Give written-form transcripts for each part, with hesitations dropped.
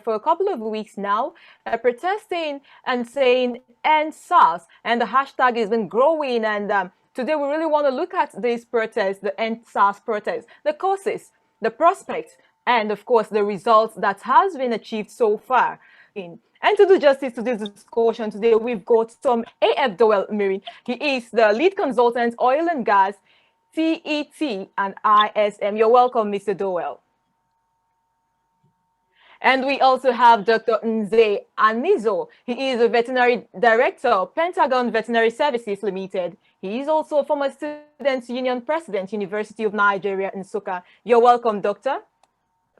for a couple of weeks now, protesting and saying end SARS, and the hashtag has been growing. And today we really want to look at these protests, the end SARS protests, the causes, the prospects, and of course the results that has been achieved so far. And to do justice to this discussion today, we've got some AF Dowell Mirin. He is the lead consultant, oil and gas, TET&ISM. You're welcome, Mr. Dowell. And we also have Dr. Anizor. He is a veterinary director, Pentagon Veterinary Services Limited. He is also a former Students' Union President, University of Nigeria, Nsukka. You're welcome, Doctor.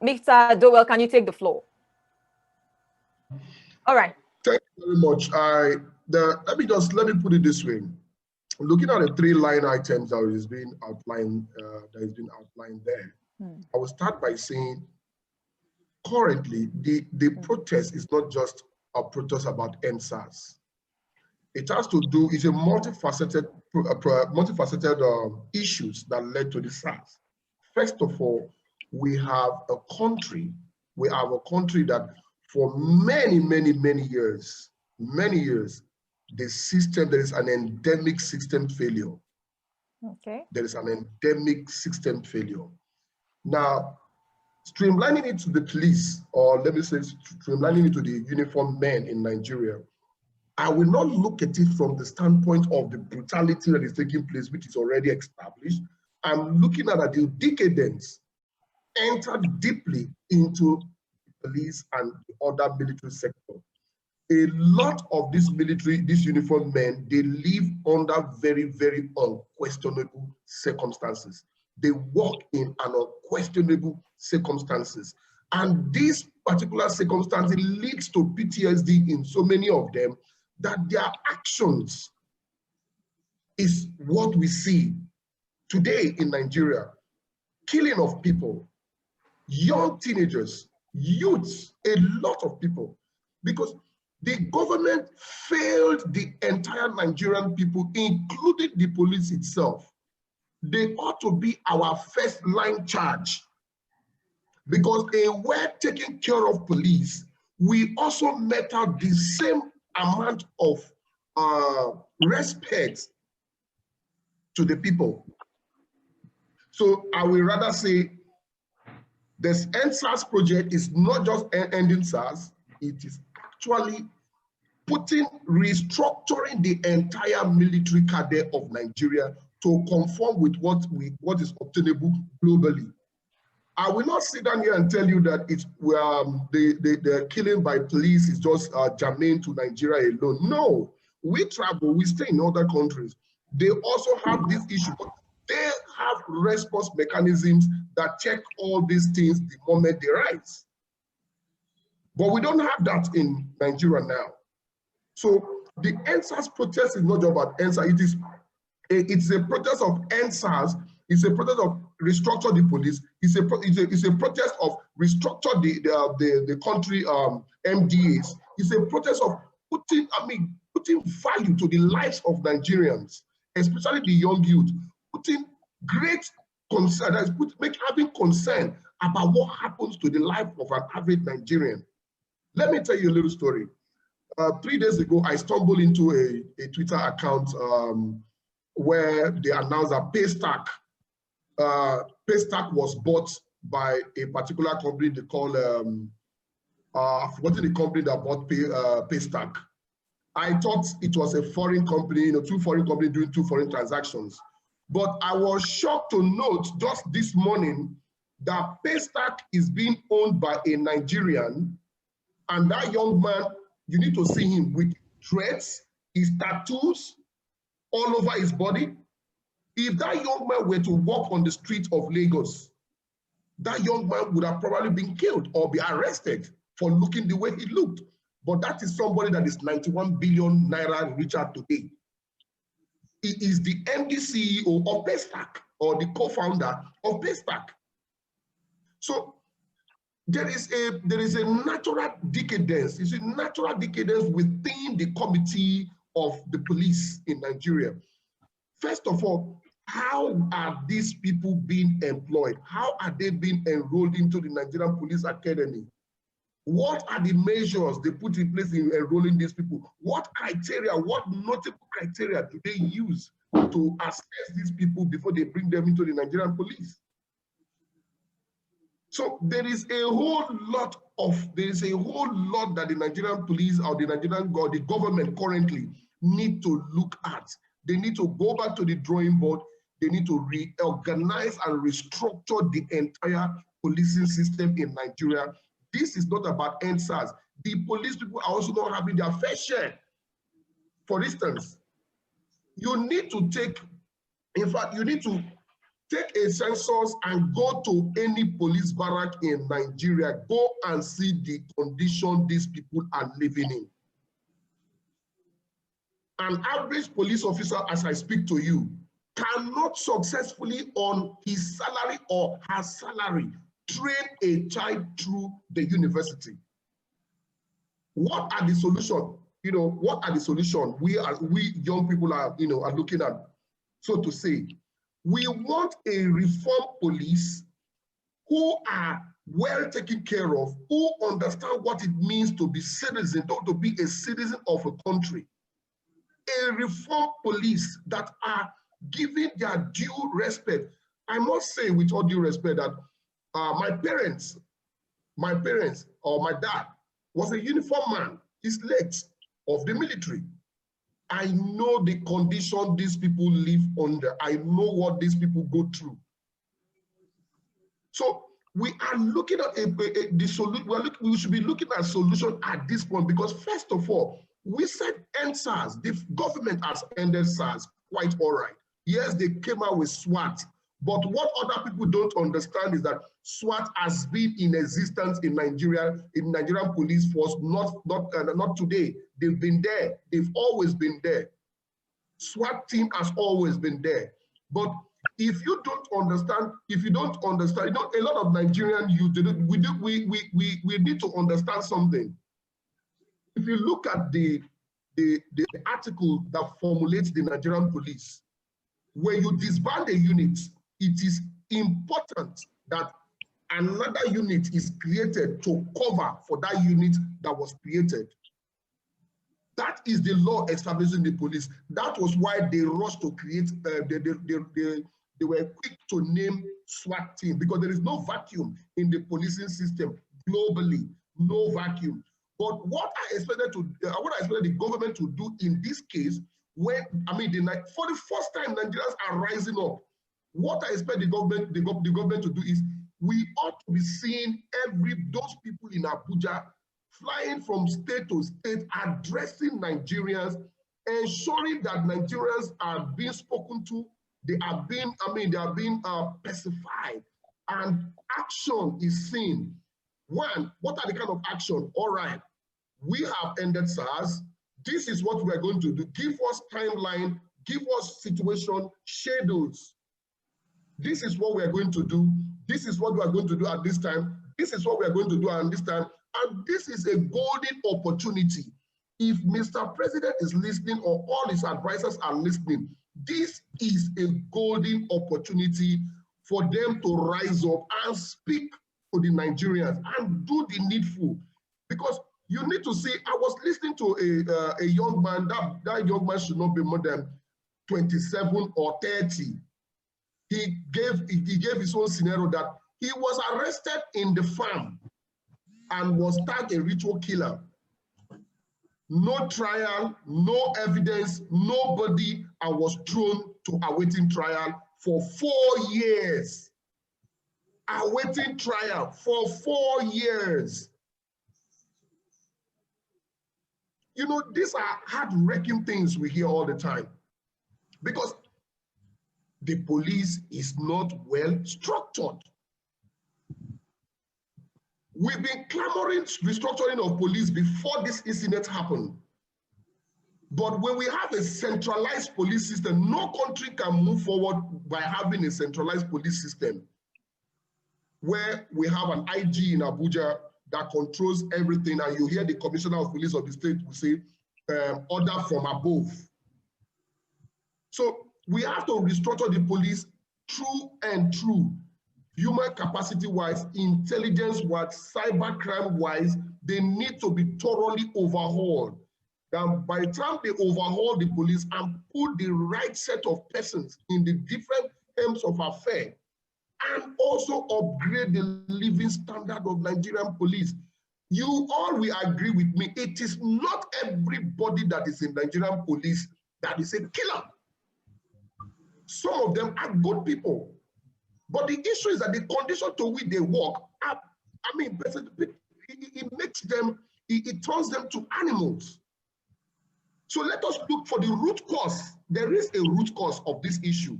Mr. Dowell, can you take the floor? All right. Thank you very much. Let me put it this way. Looking at the three line items that is being outlined, there, I will start by saying, currently, the protest is not just a protest about NSAS. It has to do, it's a multifaceted issues that led to the SARS. First of all, we have a country that for many years, the system, there is an endemic system failure. Okay. There is an endemic system failure. Now, streamlining it to the police, or let me say streamlining it to the uniformed men in Nigeria, I will not look at it from the standpoint of the brutality that is taking place, which is already established. I'm looking at the decadence entered deeply into police and the other military sector. A lot of these uniformed men, they live under very unquestionable circumstances. They work in unquestionable circumstances. And this particular circumstance leads to PTSD in so many of them that their actions is what we see today in Nigeria. Killing of people, young teenagers, youths, a lot of people, because the government failed the entire Nigerian people, including the police itself. They ought to be our first line charge, because they were taking care of police. We also met out the same amount of respect to the people. So I will rather say this NSAS project is not just ending SARS, it is actually restructuring the entire military cadre of Nigeria to conform with what is obtainable globally. I will not sit down here and tell you that it's the killing by police is just germane to Nigeria alone. No, we travel, we stay in other countries. They also have this issue, but they have response mechanisms that check all these things the moment they rise. But we don't have that in Nigeria now. So the NSAS protest is not just about NSAS. It's a protest of NSAS. It's a protest of restructure the police. It's a protest of restructure the country MDAs. It's a protest of putting value to the lives of Nigerians, especially the young youth, putting great concern, having concern about what happens to the life of an average Nigerian. Let me tell you a little story. 3 days ago, I stumbled into a Twitter account where they announced that Paystack was bought by a particular company they call, I've forgotten the company that bought Paystack. I thought it was a foreign company, two foreign companies doing two foreign transactions. But I was shocked to note just this morning that Paystack is being owned by a Nigerian, and that young man, you need to see him with dreads, his tattoos all over his body. If that young man were to walk on the street of Lagos, that young man would have probably been killed or be arrested for looking the way he looked. But that is somebody that is 91 billion naira richer today. He is the MD CEO of Paystack, or the co-founder of Paystack. So there is a natural decadence. It's a natural decadence within the committee of the police in Nigeria. First of all, how are these people being employed? How are they being enrolled into the Nigerian Police Academy? What are the measures they put in place in enrolling these people? What criteria, what notable criteria do they use to assess these people before they bring them into the Nigerian police? So there is a whole lot that the Nigerian police or the government currently need to look at. They need to go back to the drawing board. They need to reorganize and restructure the entire policing system in Nigeria. This is not about NSAS. The police people are also not having their fair share. For instance, you need to take a census and go to any police barrack in Nigeria. Go and see the condition these people are living in. An average police officer, as I speak to you, cannot successfully on his salary or her salary train a child through the university. What are the solutions? What are the solutions we young people are looking at? So to say, we want a reform police who are well taken care of, who understand what it means to be citizen, to be a citizen of a country. A reform police that are giving their due respect. I must say, with all due respect, that my parents or my dad was a uniform man. He's legs of the military. I know the condition these people live under. I know what these people go through. So we are looking at the solution. We should be looking at a solution at this point, because first of all, we said end SARS. The government has ended SARS quite all right. Yes, they came out with SWAT, but what other people don't understand is that SWAT has been in existence in Nigeria, in Nigerian police force, not today. They've been there. They've always been there. SWAT team has always been there. But if you don't understand, a lot of Nigerian youth, we need to understand something. If you look at the article that formulates the Nigerian police, when you disband a unit, it is important that another unit is created to cover for that unit that was created. That is the law establishing the police. That was why they rushed to create, they were quick to name SWAT team, because there is no vacuum in the policing system globally, no vacuum. But what I expected the government to do in this case, for the first time Nigerians are rising up, what I expect the government to do is, we ought to be seeing those people in Abuja flying from state to state, addressing Nigerians, ensuring that Nigerians are being spoken to, they are being pacified, and action is seen. One, what are the kind of action? All right, we have ended SARS. This is what we are going to do. Give us timeline, give us situation, schedules. This is what we are going to do. This is what we are going to do at this time. This is what we are going to do at this time. And this is a golden opportunity. If Mr. President is listening, or all his advisors are listening, this is a golden opportunity for them to rise up and speak to the Nigerians and do the needful. Because you need to see, I was listening to a young man, that young man should not be more than 27 or 30. He gave his own scenario that he was arrested in the farm and was tagged a ritual killer. No trial, no evidence, nobody, and was thrown to awaiting trial for 4 years. Awaiting trial for 4 years. You know, these are heart-wrenching things we hear all the time, because the police is not well structured. We've been clamoring restructuring of police before this incident happened. But when we have a centralized police system, no country can move forward by having a centralized police system, where we have an IG in Abuja that controls everything, and you hear the commissioner of police of the state will say, order from above. So we have to restructure the police through and through, human capacity-wise, intelligence-wise, cybercrime-wise, they need to be thoroughly overhauled. By the time they overhaul the police and put the right set of persons in the different terms of affair, and also upgrade the living standard of Nigerian police, you all will agree with me, it is not everybody that is in Nigerian police that is a killer. Some of them are good people. But the issue is that the condition to which they work, it makes them, it turns them to animals. So let us look for the root cause. There is a root cause of this issue.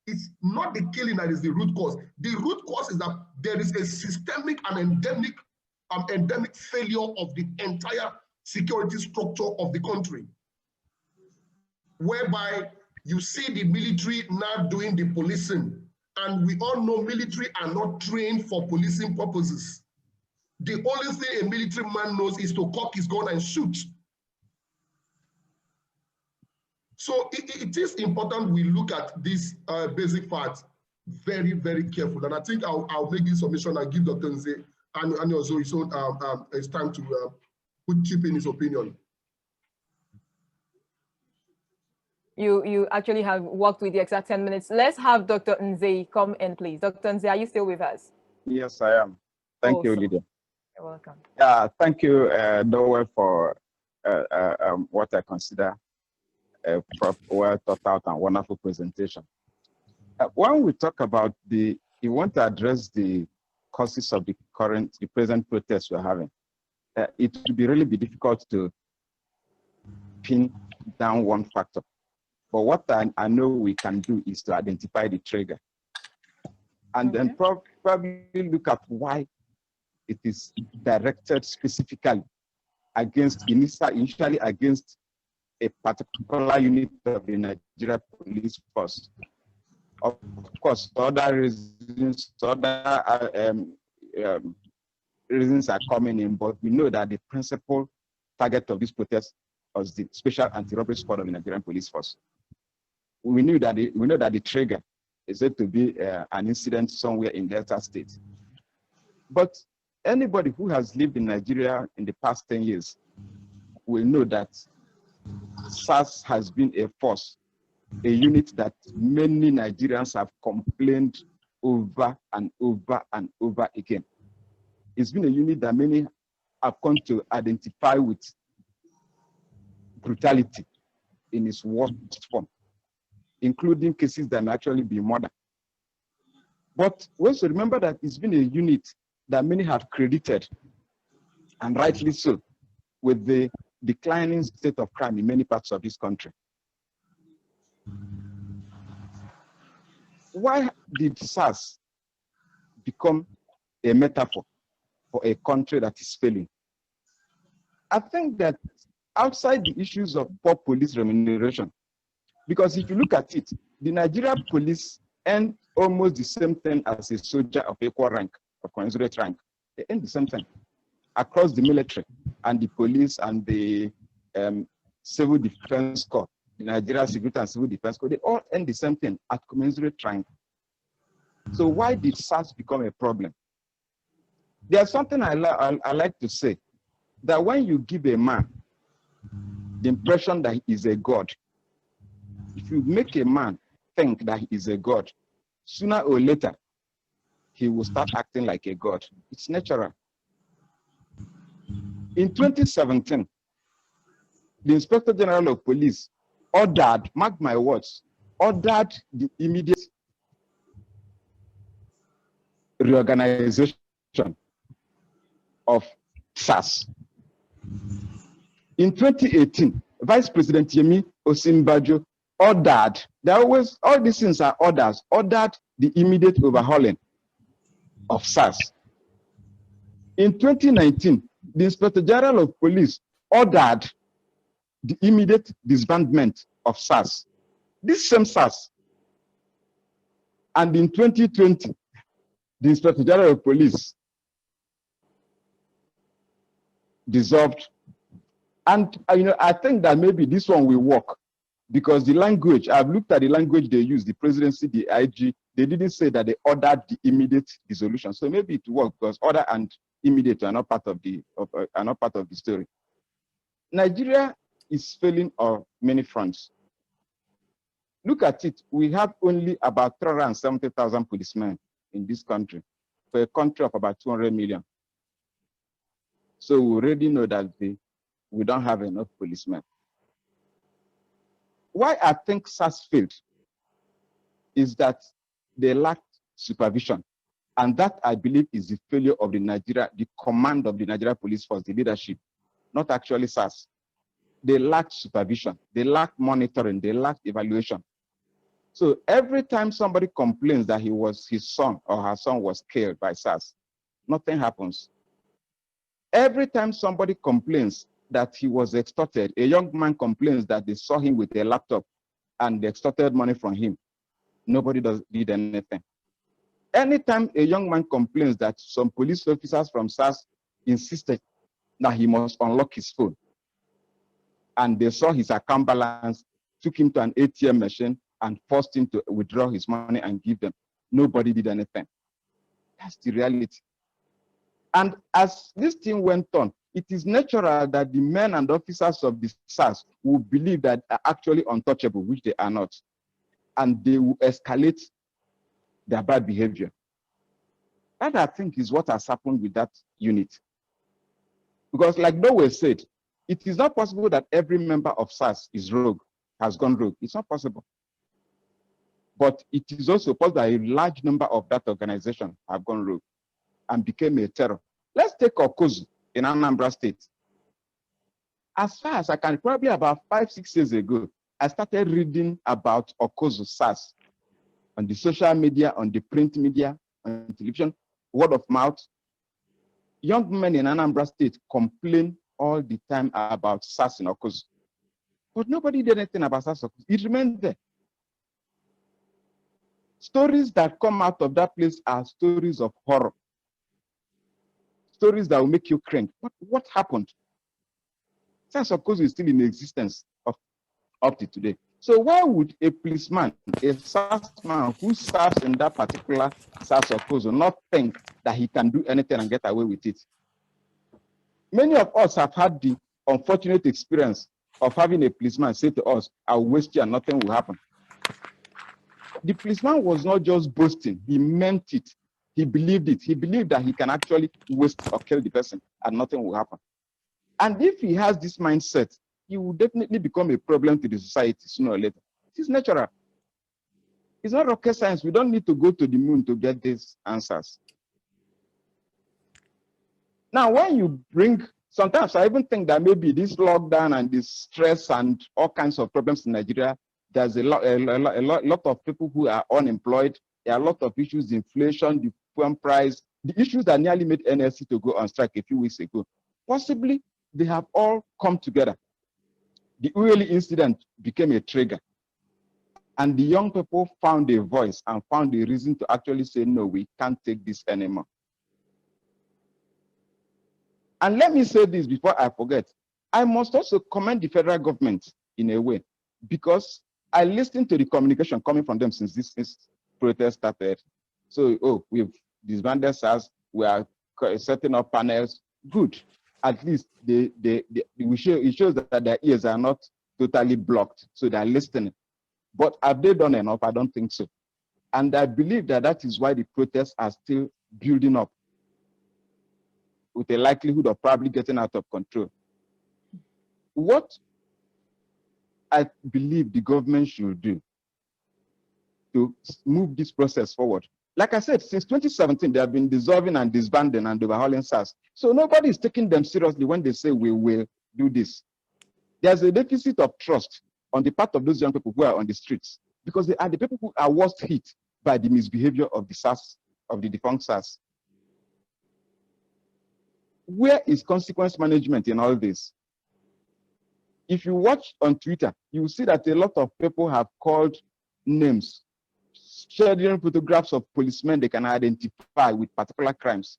It's not the killing that is the root cause. The root cause is that there is a systemic and endemic failure of the entire security structure of the country, whereby you see the military now doing the policing, and we all know military are not trained for policing purposes. The only thing a military man knows is to cock his gun and shoot. So it is important we look at these basic facts very, very careful. And I think I'll make this submission and give Dr. Nze and Anizor his own it's time to chip in his opinion. You actually have worked with the exact 10 minutes. Let's have Dr. Nze come in, please. Dr. Nze, are you still with us? Yes, I am. Thank you, Lydia. You're welcome. Thank you, Dowell, for what I consider a well thought out and wonderful presentation. When we talk about you want to address the causes of the present protests we're having, it will be difficult to pin down one factor. But what I know we can do is to identify the trigger, and then probably look at why it is directed specifically against, initially against a particular unit of the Nigeria police force. Of course, other reasons, reasons are coming in, but we know that the principal target of this protest was the Special Anti-Robbery Squad of the Nigerian police force. We know that the trigger is said to be an incident somewhere in Delta State. But anybody who has lived in Nigeria in the past 10 years will know that SARS has been a force, a unit that many Nigerians have complained over and over and over again. It's been a unit that many have come to identify with brutality in its worst form, including cases that may actually be murder. But we also remember that it's been a unit that many have credited, and rightly so, with the declining state of crime in many parts of this country. Why did SARS become a metaphor for a country that is failing? I think that outside the issues of poor police remuneration, because if you look at it, the Nigerian police earn almost the same thing as a soldier of equal rank, of commensurate rank. They earn the same thing across the military and the police and the civil defense corps, the Nigerian Security and Civil Defense Corps. They all earn the same thing at commensurate rank. So why did SARS become a problem? There's something I like to say, that when you give a man the impression that he is a god, if you make a man think that he is a god, sooner or later, he will start acting like a god. It's natural. In 2017, the Inspector General of Police ordered, mark my words, ordered the immediate reorganization of SARS. In 2018, Vice President Yemi Osinbajo ordered, all these things are orders, ordered the immediate overhauling of SARS. In 2019, the Inspector General of Police ordered the immediate disbandment of SARS. This same SARS. And in 2020, the Inspector General of Police dissolved. And I think that maybe this one will work, because the language, I've looked at the language they use, the presidency, the IG, they didn't say that they ordered the immediate dissolution. So maybe it worked because order and immediate are not part of the story. Nigeria is failing on many fronts. Look at it. We have only about 370,000 policemen in this country for a country of about 200 million. So we already know that we don't have enough policemen. Why I think SARS failed is that they lacked supervision. And that, I believe, is the failure of the command of the Nigeria Police Force, the leadership, not actually SARS. They lacked supervision, they lacked monitoring, they lacked evaluation. So every time somebody complains that his son or her son was killed by SARS, nothing happens. Every time somebody complains that he was extorted, a young man complains that they saw him with a laptop and they extorted money from him, nobody did anything. Anytime a young man complains that some police officers from SARS insisted that he must unlock his phone, and they saw his account balance, took him to an ATM machine and forced him to withdraw his money and give them, nobody did anything. That's the reality. And as this thing went on, it is natural that the men and officers of the SARS will believe that they are actually untouchable, which they are not. And they will escalate their bad behavior. That, I think, is what has happened with that unit. Because like Dowell said, it is not possible that every member of SARS is rogue, has gone rogue. It's not possible. But it is also possible that a large number of that organization have gone rogue and became a terror. Let's take Okozu in Anambra State. As far as I can, probably about 5-6 years ago, I started reading about Okozu SARS on the social media, on the print media, on television, word of mouth. Young men in Anambra State complain all the time about SARS in Okozu. But nobody did anything about SARS. It remained there. Stories that come out of that place are stories of horror. Stories that will make you cringe. What happened? SARS Okozu is still in existence up to today. So why would a policeman, a SARS man who serves in that particular SARS Okozu, not think that he can do anything and get away with it? Many of us have had the unfortunate experience of having a policeman say to us, "I'll waste you and nothing will happen." The policeman was not just boasting, he meant it. He believed it. He believed that he can actually waste or kill the person and nothing will happen. And if he has this mindset, he will definitely become a problem to the society sooner or later. It is natural. It's not rocket science. We don't need to go to the moon to get these answers. Now, when you bring, sometimes I even think that maybe this lockdown and this stress and all kinds of problems in Nigeria, there's a lot of people who are unemployed. There are a lot of issues, inflation, the fuel price, the issues that nearly made NLC to go on strike a few weeks ago. Possibly, they have all come together. The Ueli incident became a trigger. And the young people found a voice and found a reason to actually say, no, we can't take this anymore. And let me say this before I forget. I must also commend the federal government in a way, because I listened to the communication coming from them since this protest started. So, we've disbanded SARS, we are setting up panels. Good. At least it shows that their ears are not totally blocked, so they're listening. But have they done enough? I don't think so. And I believe that is why the protests are still building up, with a likelihood of probably getting out of control. What I believe the government should do to move this process forward. Like I said, since 2017, they have been dissolving and disbanding and overhauling SARS. So nobody is taking them seriously when they say we will do this. There's a deficit of trust on the part of those young people who are on the streets, because they are the people who are worst hit by the misbehavior of the SARS, of the defunct SARS. Where is consequence management in all this? If you watch on Twitter, you will see that a lot of people have called names, sharing photographs of policemen they can identify with particular crimes.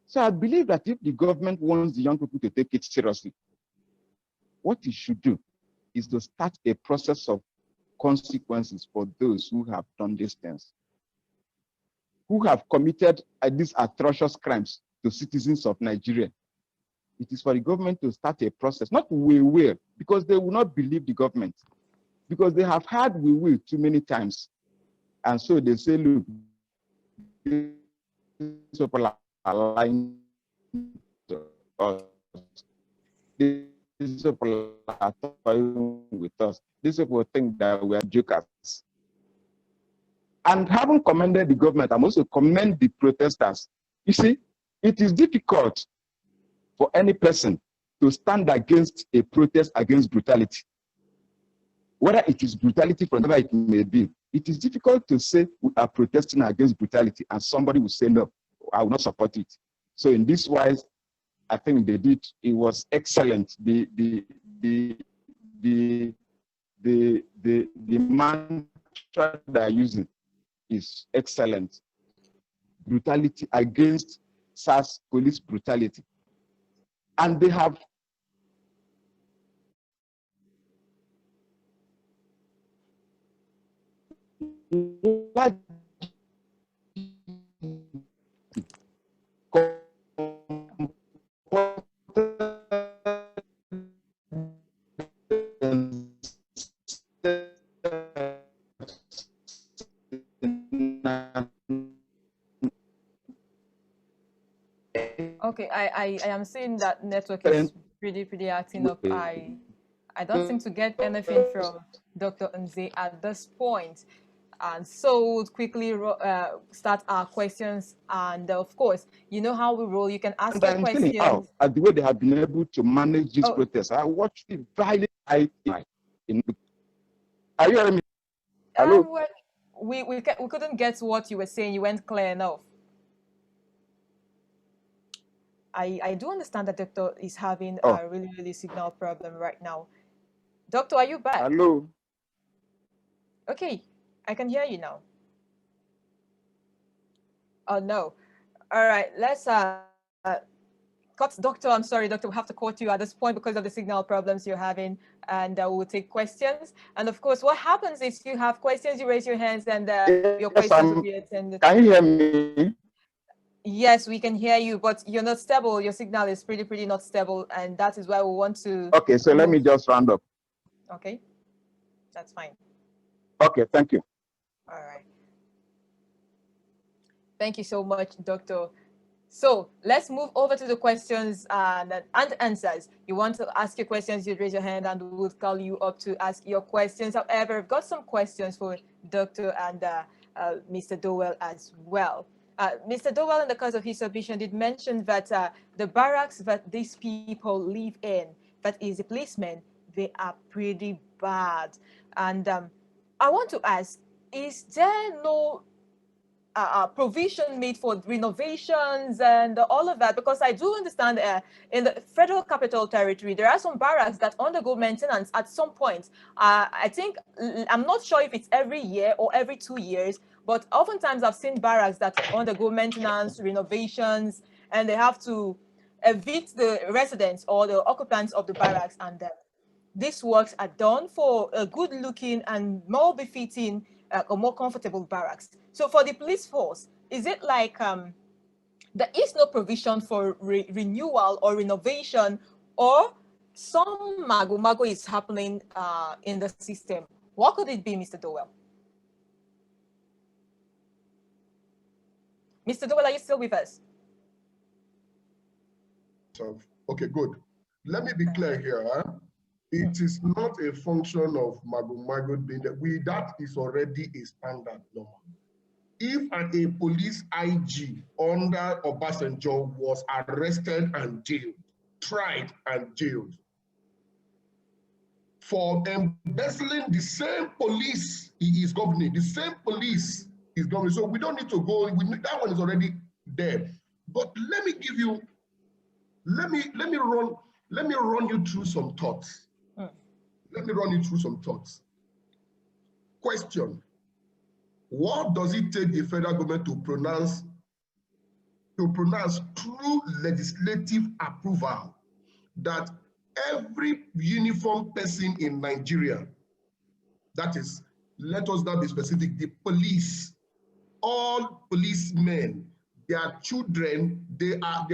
So I believe that if the government wants the young people to take it seriously, what it should do is to start a process of consequences for those who have done these things. who have committed these atrocious crimes to citizens of Nigeria. It is for the government to start a process, not we will, because they will not believe the government, because they have heard we will too many times. And so they say, look, these people are lying to us. These people are toying with us. These people think that we are jokers. And having commended the government, I'm also commend the protesters. You see, it is difficult for any person to stand against a protest against brutality. Whether it is brutality, whatever it may be, it is difficult to say we are protesting against brutality and somebody will say, no, I will not support it. So in this wise, I think they did, it was excellent. The mantra they are using is excellent. Brutality against SARS police brutality. And they have Okay, I am seeing that network is pretty acting up. I don't seem to get anything from Dr. Nze at this point. And so we'll quickly start our questions. And of course, you know how we roll. You can ask your I'm questions. feeling out at the way they have been able to manage this protest. I watched it highly. Are you hearing me? Hello? Well, we couldn't get what you were saying. You weren't clear enough. I do understand that Doctor is having a really signal problem right now. Doctor, are you back? Hello? Okay, I can hear you now. Oh, no. All right, let's cut. Doctor, I'm sorry, Doctor, we have to cut you at this point because of the signal problems you're having, and we'll take questions. And of course, what happens is you have questions, you raise your hands, and your questions will be attended. Can you hear me? Yes, we can hear you, but you're not stable. Your signal is pretty not stable, and that is why we want to. Okay, so let me just round up. Okay, that's fine. Okay, thank you. All right. Thank you so much, Doctor. So let's move over to the questions and answers. You want to ask your questions, you raise your hand and we'll call you up to ask your questions. However, I've got some questions for Dr. and Mr. Dowell as well. Mr. Dowell, in the course of his submission, did mention that the barracks that these people live in, that is the policemen, they are pretty bad. And I want to ask, is there no provision made for renovations and all of that? Because I do understand in the Federal Capital Territory, there are some barracks that undergo maintenance at some point. I think, I'm not sure if it's every year or every 2 years, but oftentimes I've seen barracks that undergo maintenance, renovations, and they have to evict the residents or the occupants of the barracks, and these works are done for a good looking and more befitting or more comfortable barracks. So for the police force, is it like there is no provision for renewal or renovation, or some mago is happening in the system? What could it be, Mr. Dowell? Mr. Dowell, are you still with us? Okay, good. Let me be clear here. Huh? It is not a function of mago being that that is already a standard norm. If a police IG under Obasanjo was arrested and jailed, tried and jailed for embezzling the same police he is governing, the same police is governing. So we don't need to go, that one is already there. But let me give you, let me run you through some thoughts. Let me run you through some thoughts. Question: what does it take the federal government to pronounce through legislative approval that every uniformed person in Nigeria, that is, let us now be specific, the police all policemen, their children, they are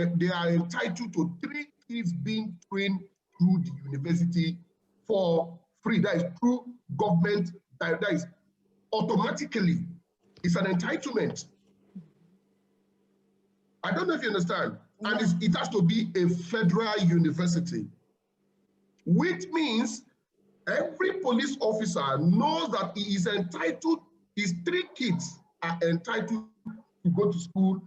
entitled to 3 kids being trained through the university for free. That is through government, that is automatically. It's an entitlement. I don't know if you understand. Yeah. And it has to be a federal university, which means every police officer knows that he is entitled, his 3 kids are entitled to go to school,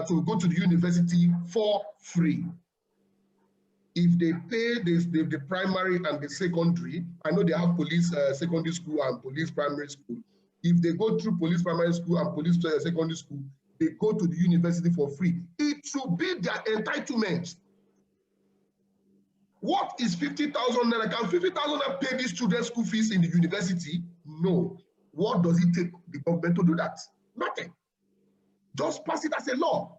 to go to the university for free. If they pay the primary and the secondary, I know they have police secondary school and police primary school. If they go through police primary school and police secondary school, they go to the university for free. It should be their entitlement. What is 50,000 naira? Can 50,000 naira pay these children's school fees in the university? No. What does it take the government to do that? Nothing. Just pass it as a law.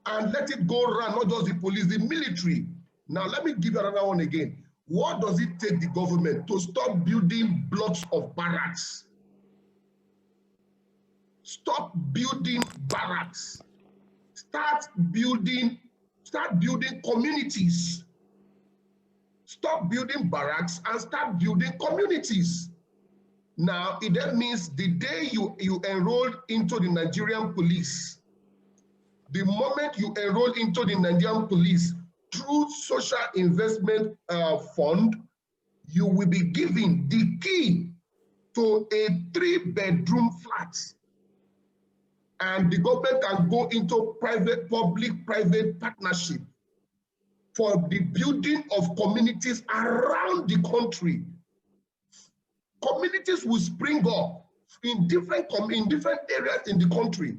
And let it go around, not just the police, the military. Now, let me give you another one again. What does it take the government to stop building blocks of barracks? Stop building barracks. Start building communities. Stop building barracks and start building communities. Now, it then means the day you enroll into the Nigerian police, the moment you enroll into the Nigerian police through social investment fund, you will be given the key to a 3-bedroom flat. And the government can go into public-private partnership for the building of communities around the country. Communities will spring up in different areas in the country.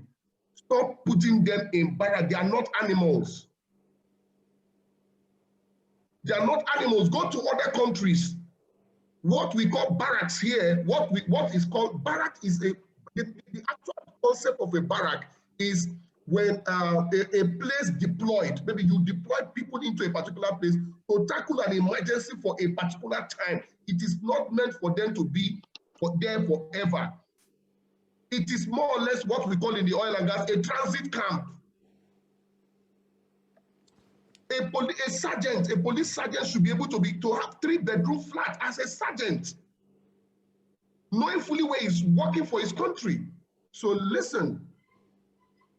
Stop putting them in barracks. They are not animals. They are not animals. Go to other countries. What we call barracks here, what is called barrack is the actual concept of a barrack is when a place deployed, maybe you deploy people into a particular place to tackle an emergency for a particular time. It is not meant for them to be there forever. It is more or less what we call in the oil and gas a transit camp. A police sergeant should be able to have 3-bedroom flat as a sergeant, knowing fully where he's working for his country. So listen,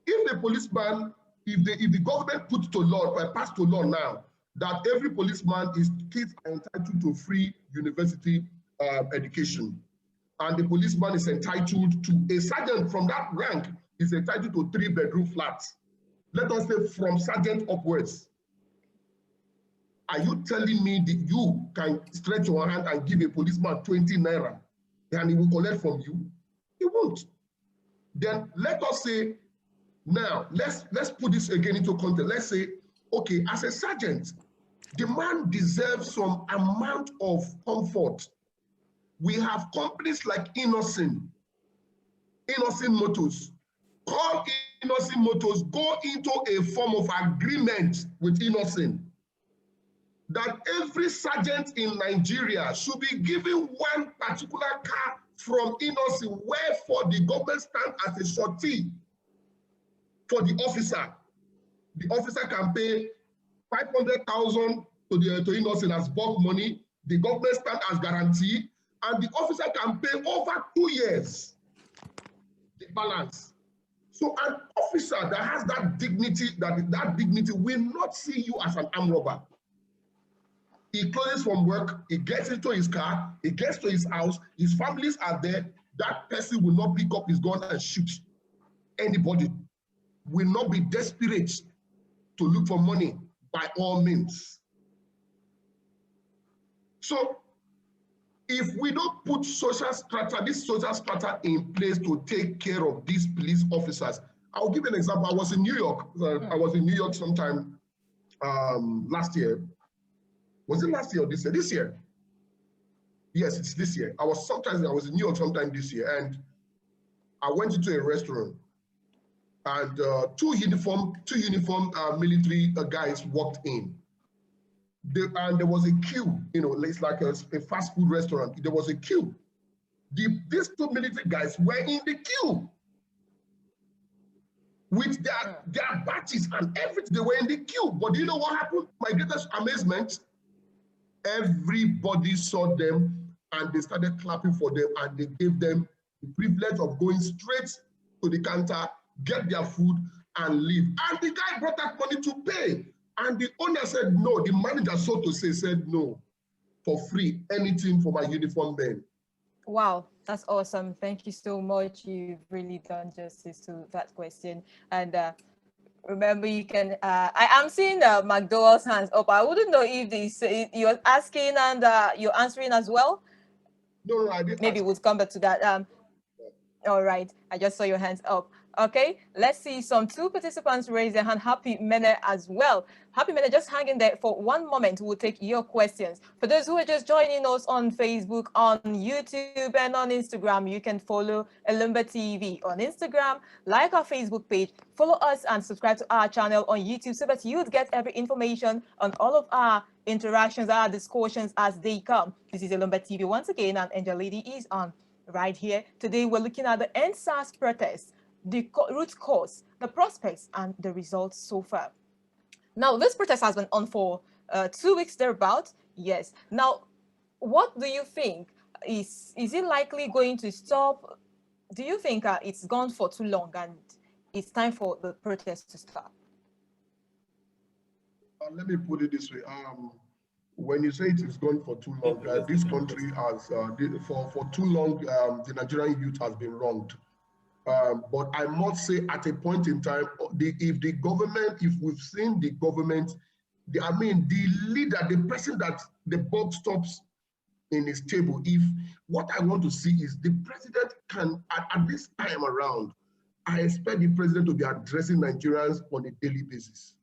if the policeman, if the government puts to law or pass to law now that every policeman kids are entitled to free university education, and the policeman is entitled to a sergeant from that rank is entitled to 3-bedroom flats. Let us say from sergeant upwards. Are you telling me that you can stretch your hand and give a policeman 20 naira and he will collect from you? He won't. Then let us say, now let's put this again into context. Let's say, okay, as a sergeant, the man deserves some amount of comfort. We have companies like Innocent Motors. Call Innocent Motors, go into a form of agreement with Innocent that every sergeant in Nigeria should be given one particular car from Innocent, wherefore the government stands as a surety for the officer. The officer can pay 500,000 to Innocent as bulk money. The government stands as guarantee, and the officer can pay over 2 years the balance. So an officer that has that dignity, that dignity will not see you as an armed robber. He closes from work, he gets into his car, he gets to his house, his families are there. That person will not pick up his gun and shoot anybody. Will not be desperate to look for money by all means. So if we don't put this social strata in place to take care of these police officers, I'll give an example. I was in New York. I was in New York sometime last year. Was it last year or this year? This year. Yes, it's this year. I was in New York sometime this year, and I went into a restaurant, and two uniform military guys walked in. And there was a queue. You know, it's like a fast food restaurant. There was a queue. These two military guys were in the queue with their badges and everything. They were in the queue. But do you know what happened? My greatest amazement, everybody saw them and they started clapping for them, and they gave them the privilege of going straight to the counter, get their food, and leave. And the guy brought that money to pay. And the owner said no. The manager, so to say, said no. For free, anything for my uniform men. Wow, that's awesome. Thank you so much. You've really done justice to that question. And remember, you can, I am seeing McDowell's hands up. I wouldn't know if this, you're asking and you're answering as well. No, I didn't. Maybe we'll come back to that. All right, I just saw your hands up. Okay, let's see some two participants raise their hand. Happy Mene as well. Happy Mene, just hang in there for one moment. We'll take your questions. For those who are just joining us on Facebook, on YouTube, and on Instagram, you can follow Elombah TV on Instagram, like our Facebook page, follow us and subscribe to our channel on YouTube so that you'd get every information on all of our interactions, our discussions as they come. This is Elombah TV once again, and Angel Lady is on right here. Today, we're looking at the NSAS protests, the root cause, the prospects, and the results so far. Now, this protest has been on for 2 weeks thereabout. Yes. Now, what do you think? Is it likely going to stop? Do you think it's gone for too long and it's time for the protest to stop? Let me put it this way. When you say it is gone for too long, this country has, for too long, the Nigerian youth has been wronged. But I must say, at a point in time, if the government, if we've seen the government, the leader, the person that the buck stops in his table, if what I want to see is the president can, at this time around, I expect the president to be addressing Nigerians on a daily basis.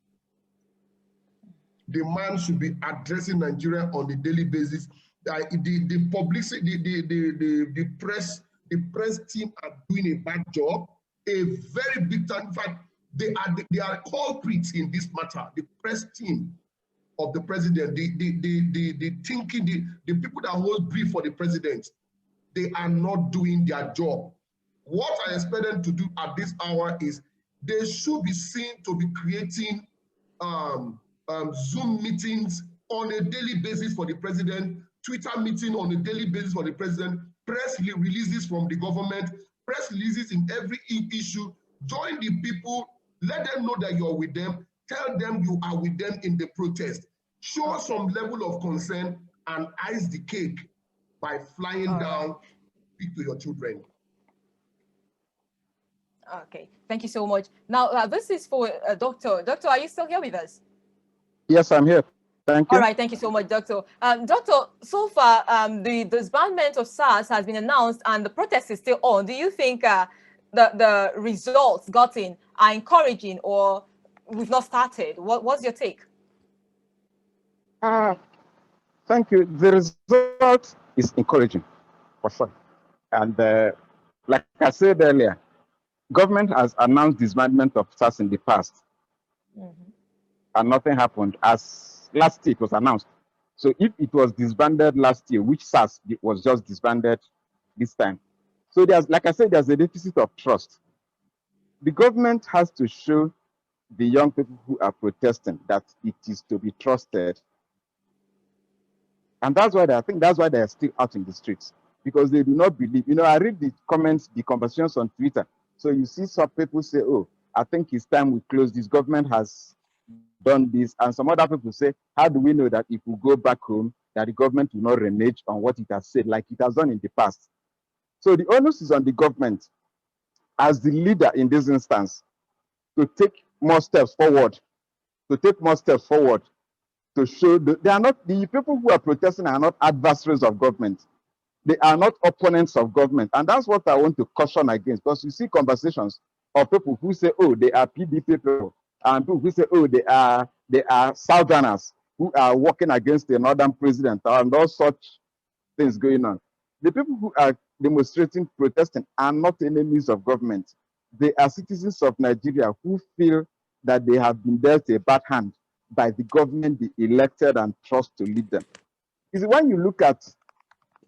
The man should be addressing Nigeria on a daily basis. The publicity, the press team are doing a bad job, a very big time. In fact, they are culprits in this matter. The press team of the president, the people that hold brief for the president, they are not doing their job. What I expect them to do at this hour is they should be seen to be creating Zoom meetings on a daily basis for the president, Twitter meeting on a daily basis for the president, press releases from the government, press releases in every issue. Join the people, let them know that you're with them, tell them you are with them in the protest. Show some level of concern and ice the cake by flying down, speak to your children. Okay, thank you so much. Now, this is for Doctor. Doctor, are you still here with us? Yes, I'm here. Thank you. All right, thank you so much, Doctor. Doctor, so far, the disbandment of SARS has been announced and the protest is still on. Do you think the results gotten are encouraging, or we've not started? What's your take? Thank you. The result is encouraging, for sure. And like I said earlier, government has announced disbandment of SARS in the past, and nothing happened. As last year it was announced. So if it was disbanded last year, which SARS was just disbanded this time. So there's, like I said, there's a deficit of trust. The government has to show the young people who are protesting that it is to be trusted. And that's why I think that's why they are still out in the streets, because they do not believe. You know, I read the comments, the conversations on Twitter. So you see some people say, oh, I think it's time we close this. Government has done this. And some other people say, how do we know that if we go back home, that the government will not renege on what it has said, like it has done in the past? So the onus is on the government as the leader in this instance to take more steps forward, to show that they are not, the people who are protesting are not adversaries of government. They are not opponents of government. And that's what I want to caution against, because you see conversations of people who say, oh, they are PDP people, and people who say, oh, they are Southerners who are working against the northern president, and all such things going on. The people who are demonstrating, protesting are not enemies of government. They are citizens of Nigeria who feel that they have been dealt a bad hand by the government they elected and trust to lead them. Is when you look at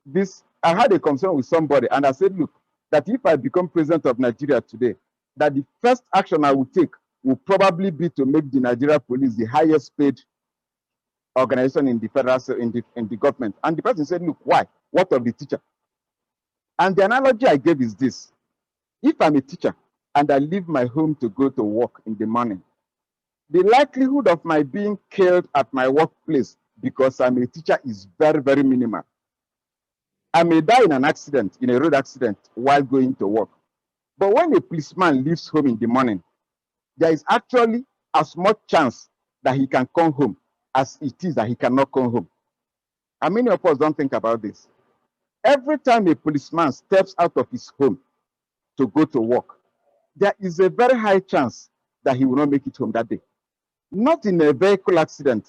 this I had a concern with somebody, and I said, look, that if I become president of Nigeria today, that the first action I will take will probably be to make the Nigeria police the highest paid organization in the federal, in the government. And the person said, look, why? What of the teacher? And the analogy I gave is this. If I'm a teacher and I leave my home to go to work in the morning, the likelihood of my being killed at my workplace because I'm a teacher is very, very minimal. I may die in an accident, in a road accident, while going to work. But when a policeman leaves home in the morning, there is actually as much chance that he can come home as it is that he cannot come home. And many of us don't think about this. Every time a policeman steps out of his home to go to work, there is a very high chance that he will not make it home that day. Not in a vehicle accident,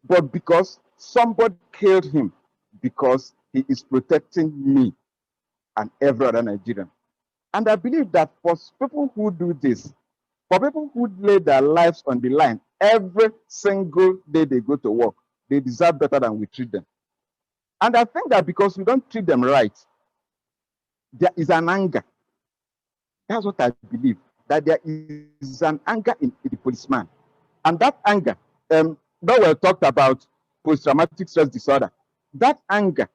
but because somebody killed him because he is protecting me and every other Nigerian. And I believe that for people who do this, for people who lay their lives on the line every single day they go to work, they deserve better than we treat them. And I think that because we don't treat them right, there is an anger. That's what I believe, that there is an anger in the policeman. And that anger, Dowell talked about post-traumatic stress disorder. That anger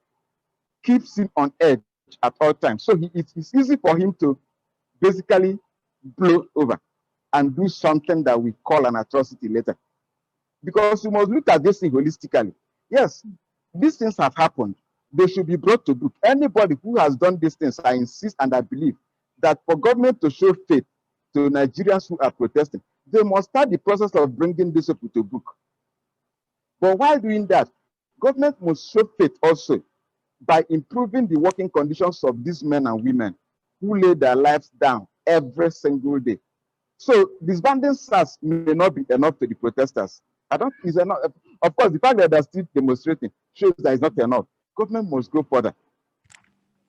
keeps him on edge at all times. So it's easy for him to basically blow over and do something that we call an atrocity later. Because we must look at this thing holistically. Yes, these things have happened. They should be brought to book. Anybody who has done these things, I insist and I believe that for government to show faith to Nigerians who are protesting, they must start the process of bringing these people to book. But while doing that, government must show faith also by improving the working conditions of these men and women who lay their lives down every single day. So disbanding SARS may not be enough to the protesters. I don't think it's enough. Of course, the fact that they're still demonstrating shows that it's not enough. Government must go further.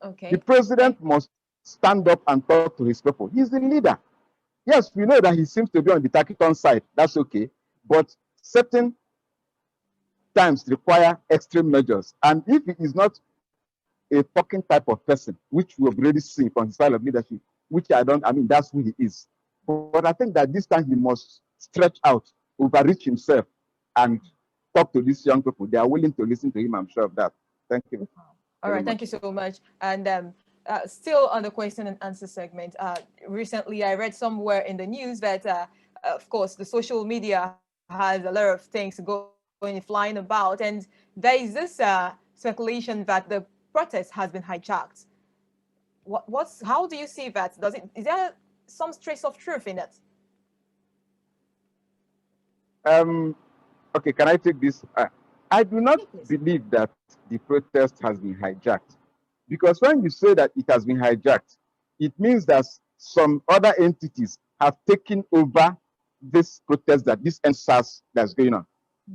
Okay. The president must stand up and talk to his people. He's the leader. Yes, we know that he seems to be on the Taciton side. That's okay. But certain times require extreme measures. And if he is not a talking type of person, which we have already seen from his style of leadership, which I mean, that's who he is. But I think that this time he must stretch out, overreach himself, and talk to these young people. They are willing to listen to him, I'm sure of that. Thank you. All right, thank you so much. And still on the question and answer segment, recently I read somewhere in the news that, of course, the social media has a lot of things going flying about, and there is this speculation that the protest has been hijacked. How do you see that? Is there some trace of truth in it? Okay, can I take this? I do not believe that the protest has been hijacked, because when you say that it has been hijacked, it means that some other entities have taken over this protest, that this NSAS that's going on.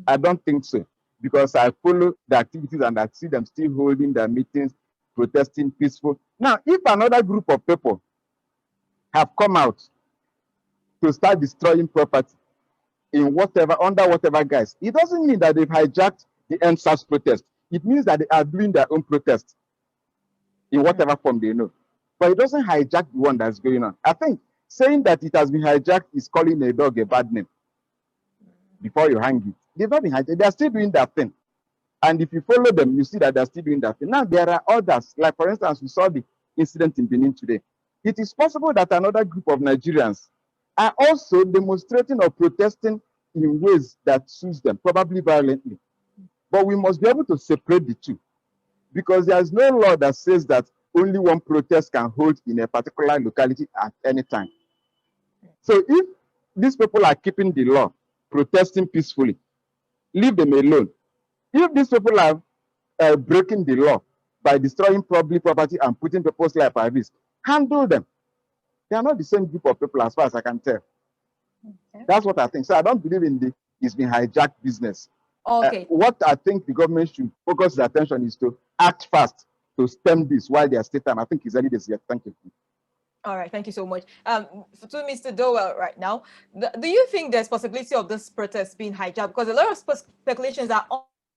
I don't think so, because I follow the activities and I see them still holding their meetings, protesting peaceful. Now, if another group of people have come out to start destroying property in under whatever guise, it doesn't mean that they've hijacked the NSAS protest. It means that they are doing their own protest in whatever form they know. But it doesn't hijack the one that's going on. I think saying that it has been hijacked is calling a dog a bad name before you hang it. They've not been hijacked. They're still doing their thing. And if you follow them, you see that they're still doing that thing. Now, there are others. Like, for instance, we saw the incident in Benin today. It is possible that another group of Nigerians are also demonstrating or protesting in ways that suits them, probably violently. But we must be able to separate the two, because there is no law that says that only one protest can hold in a particular locality at any time. So if these people are keeping the law, protesting peacefully, leave them alone. If these people are breaking the law by destroying public property and putting people's life at risk, handle them. They are not the same group of people as far as I can tell. Okay. That's what I think. So I don't believe in it's been hijacked business. Okay. What I think the government should focus their attention is to act fast to stem this while they are still time. I think it's early this year. Thank you. All right, thank you so much. To Mr. Dowell right now, do you think there's possibility of this protest being hijacked? Because a lot of speculations are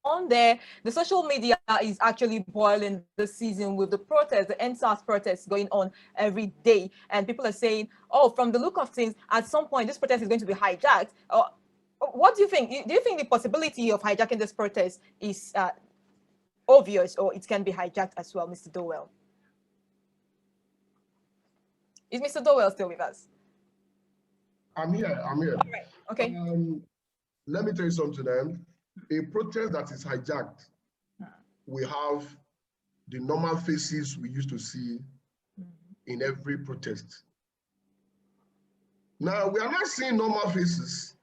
on there, the social media is actually boiling this season with the protests, the NSAS protests going on every day. And people are saying, oh, from the look of things, at some point, this protest is going to be hijacked. What do you think? Do you think the possibility of hijacking this protest is obvious, or it can be hijacked as well, Mr. Dowell? Is Mr. Dowell still with us? I'm here. All right. Okay. Let me tell you something, then. A protest that is hijacked, we have the normal faces we used to see in every protest. Now, we are not seeing normal faces.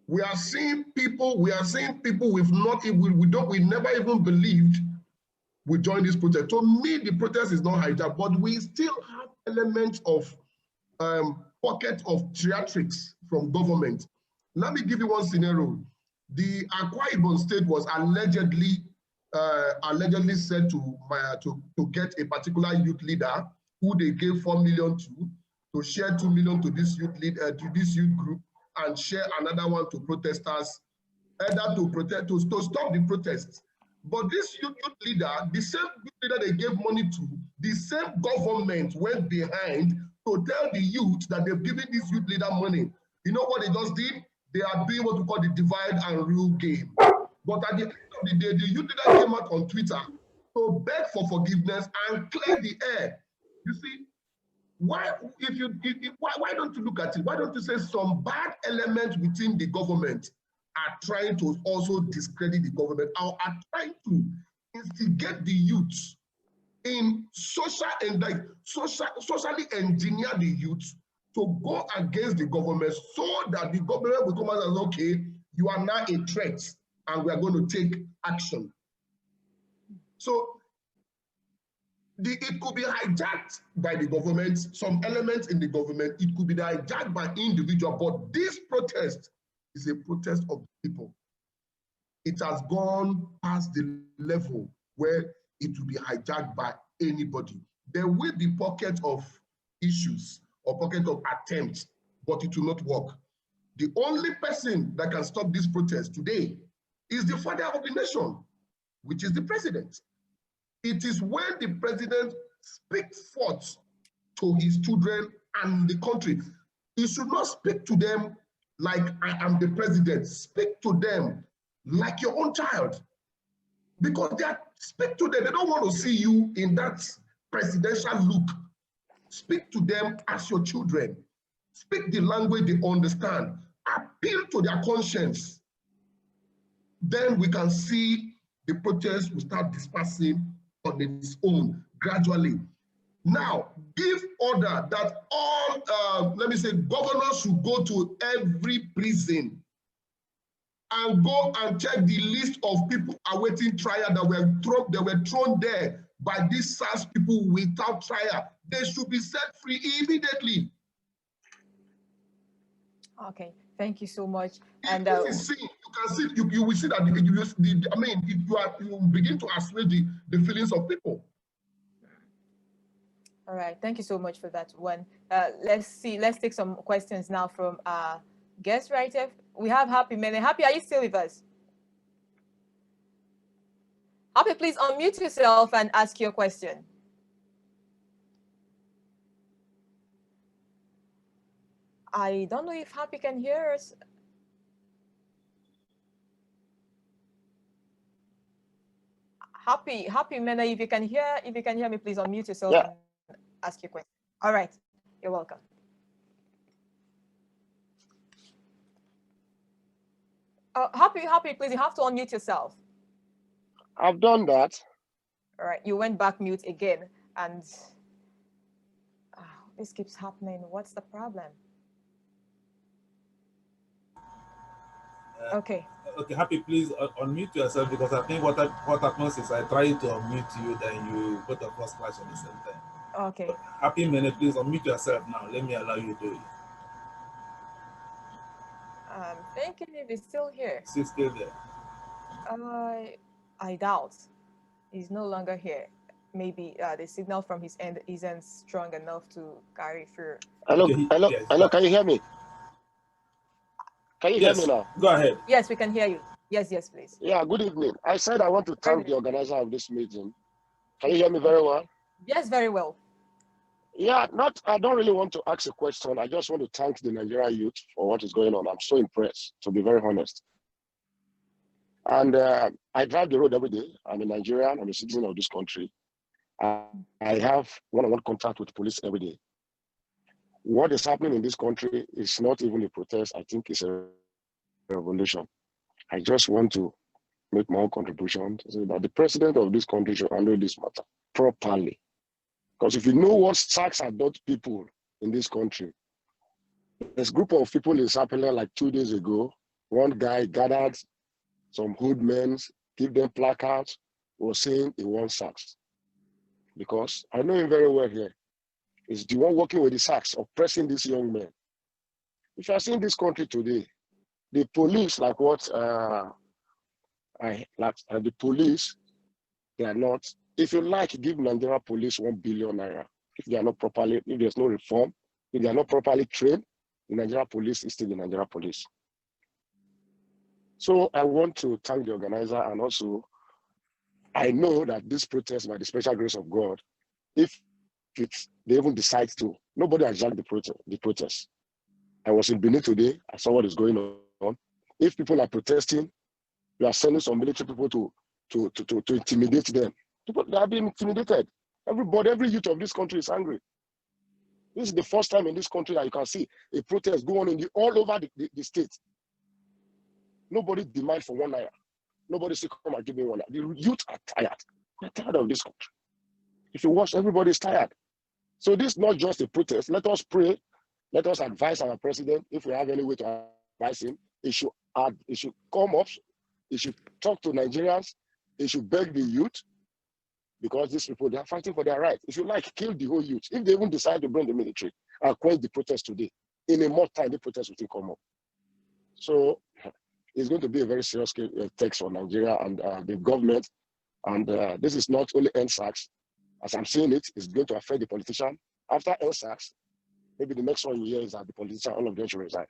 We are seeing people we've never even believed would join this protest. To me, the protest is not hijacked, but we still have elements of pocket of theatrics from government. Let me give you one scenario. The Akwa Ibom State was allegedly said to get a particular youth leader who they gave 4 million to share 2 million to this youth group and share another one to protesters, either to stop the protests. But this youth leader, the same youth leader they gave money to, the same government went behind to tell the youth that they've given this youth leader money. You know what they just did? They are doing what we call the divide and rule game. But at the end of the day, the youth leader came out on Twitter to beg for forgiveness and clear the air. You see, why don't you look at it? Why don't you say some bad elements within the government are trying to also discredit the government, or are trying to instigate the youth in socially engineer the youth to go against the government, so that the government will come out and say, okay, you are now a threat and we are going to take action. So it could be hijacked by the government, some elements in the government, it could be hijacked by individual, but this protest is a protest of people. It has gone past the level where it will be hijacked by anybody. There will be pockets of issues or pocket of attempts, but it will not work. The only person that can stop this protest today is the father of the nation, which is the president. It is when the president speaks forth to his children and the country. He should not speak to them like I am the president. Speak to them like your own child. Because speak to them, they don't want to see you in that presidential look. Speak to them as your children. Speak the language they understand. Appeal to their conscience. Then we can see the protest will start dispersing on its own gradually. Now, give order that all, governors should go to every prison and go and check the list of people awaiting trial that were thrown there by these SARS people without trial. They should be set free immediately. Okay, thank you so much. And you can see, you will see that you begin to assuage the feelings of people. All right, thank you so much for that one. Let's take some questions now from guest writer. We have Happy Mene. Happy, are you still with us? Happy, please unmute yourself and ask your question. I don't know if Happy can hear us. Happy Mena, if you can hear me, please unmute yourself and ask your question. All right, you're welcome. Happy, please, you have to unmute yourself. I've done that. All right, you went back mute again, and this keeps happening. What's the problem? Okay. Okay, Happy, please unmute yourself, because I think what happens is I try to unmute you, then you both of us clash at the same time. Okay. So, Happy Minute, please unmute yourself now. Let me allow you to do it. I'm thinking if he's still here. Is he still there? I doubt. He's no longer here. Maybe the signal from his end isn't strong enough to carry through. Hello, Okay, hello, yes, hello. Can you hear me? Can you hear me now? Go ahead. Yes, we can hear you. Yes, yes, please. Yeah, good evening. I said I want to Very thank good. the organizer of this meeting. Can you hear me very well? Yes, very well. Yeah, I don't really want to ask a question. I just want to thank the Nigerian youth for what is going on. I'm so impressed, to be very honest. And I drive the road every day. I'm a Nigerian. I'm a citizen of this country. I have one-on-one contact with the police every day. What is happening in this country is not even a protest. I think it's a revolution. I just want to make my own contribution to say that the president of this country should handle this matter properly. Because if you know what sacks are done to people in this country, there's a group of people in Sapele like 2 days ago. One guy gathered some hoodmen, give them placards, was saying he wants sacks. Because I know him very well here. He's the one working with the sacks, oppressing these young men. If you are seeing this country today, the police, like what the police, they are not. If you like, give Nigeria police 1 billion naira. If they are not properly, if there's no reform, if they are not properly trained, the Nigeria police is still the Nigeria police. So I want to thank the organizer, and also I know that this protest, by the special grace of God, if they even decide to, nobody has jacked the protest. I was in Benin today. I saw what is going on. If people are protesting, you are sending some military people to intimidate them. People, they are being intimidated. Every youth of this country is angry. This is the first time in this country that you can see a protest go on all over the state. Nobody demand for 1 naira. Nobody say, come and give me 1 naira. The youth are tired. They're tired of this country. If you watch, everybody is tired. So this is not just a protest. Let us pray. Let us advise our president, if we have any way to advise him. He should come up. He should talk to Nigerians. He should beg the youth, because these people, they are fighting for their rights. If you like, kill the whole youth. If they even decide to bring the military and quench the protest today, in a more time, the protest will still come up. So it's going to be a very serious text for Nigeria and the government. And this is not only NSACs. As I'm seeing it, it's going to affect the politician. After NSACs, maybe the next one you hear is that the politician, all of them should resign.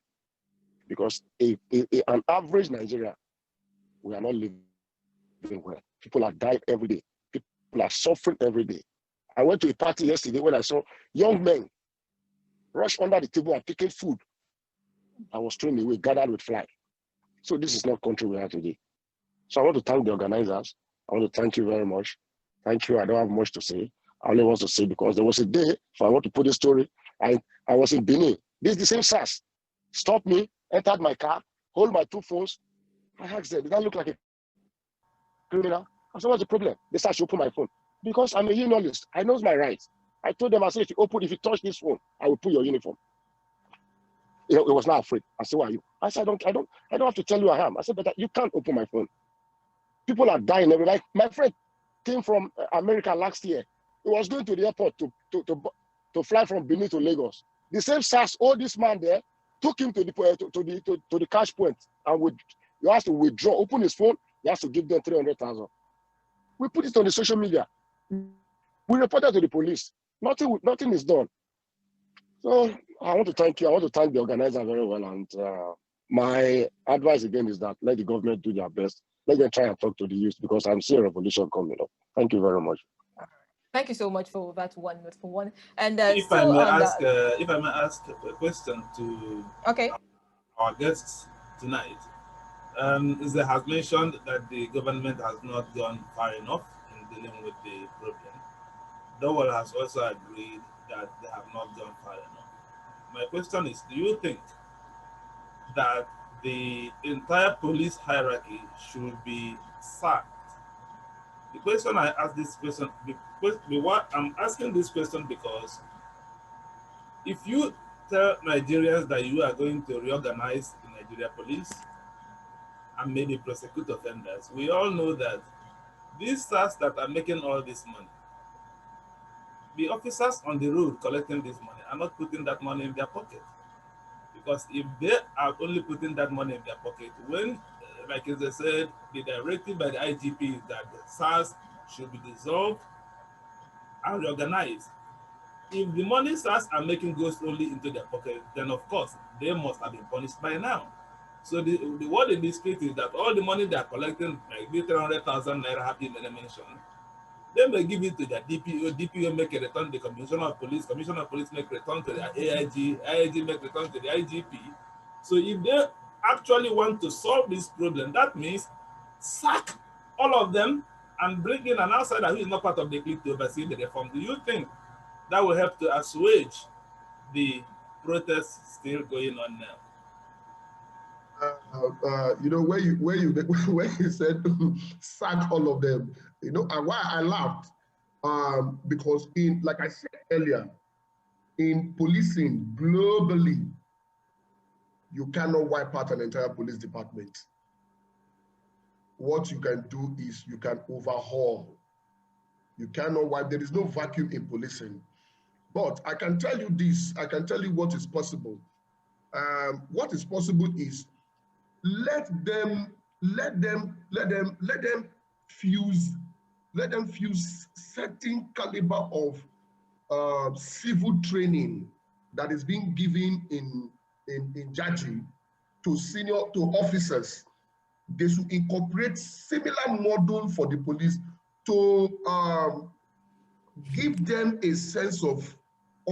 Because an average Nigeria, we are not living well. People are dying every day. People are suffering every day. I went to a party yesterday when I saw young men rush under the table and picking food. I was thrown away, gathered with fly. So this is not country we are today. So I want to thank the organizers. I want to thank you very much. Thank you. I don't have much to say. I only want to say because there was a day, if I want to put this story, I was in Benin. This is the same SAS. Stopped me, entered my car, hold my 2 phones. I asked them, did I look like a criminal? I said, what's the problem? They said I should open my phone. Because I'm a unionist. I know my rights. I told them, I said, if you touch this phone, I will put your uniform. He was not afraid. I said, who are you? I said, I don't have to tell you I am. I said, but you can't open my phone. People are dying every day. My friend came from America last year. He was going to the airport to fly from Benin to Lagos. The same SAS, all this man there, took him to the cash point, and you have to withdraw, open his phone, he has to give them 300,000. We put it on the social media. We reported to the police. Nothing is done. So I want to thank you. I want to thank the organizer very well. And my advice again is that let the government do their best. Let them try and talk to the youth, because I'm seeing a revolution coming up. Thank you very much. Thank you so much for that one. And If I may ask a question to okay, our guests tonight, they have mentioned that the government has not gone far enough in dealing with the problem. Dowell has also agreed that they have not gone far enough. My question is, do you think that the entire police hierarchy should be sacked? The question I ask this question, I'm asking this question because if you tell Nigerians that you are going to reorganize the Nigeria police and maybe prosecute offenders, we all know that these stars that are making all this money, the officers on the road collecting this money are not putting that money in their pocket. Because if they are only putting that money in their pocket, when, like as I said, the directive by the IGP is that the SARS should be dissolved and reorganized. If the money SARS are making goes only into their pocket, then of course they must have been punished by now. So the word in the street is that all the money they are collecting, like the 300,000 naira happy mention, they may give it to their DPO, DPO make a return to the Commissioner of Police make return to the AIG, AIG make return to the IGP. So if they actually want to solve this problem, that means sack all of them and bring in an outsider who is not part of the clique to oversee the reform. Do you think that will help to assuage the protests still going on now? You know, where you said sack all of them, you know, and why I laughed, because in, like I said earlier, in policing globally, you cannot wipe out an entire police department. What you can do is you can overhaul. You cannot wipe, there is no vacuum in policing. But I can tell you this, I can tell you what is possible. What is possible is let them fuse certain caliber of civil training that is being given in Jaji to officers. They should incorporate similar model for the police to give them a sense of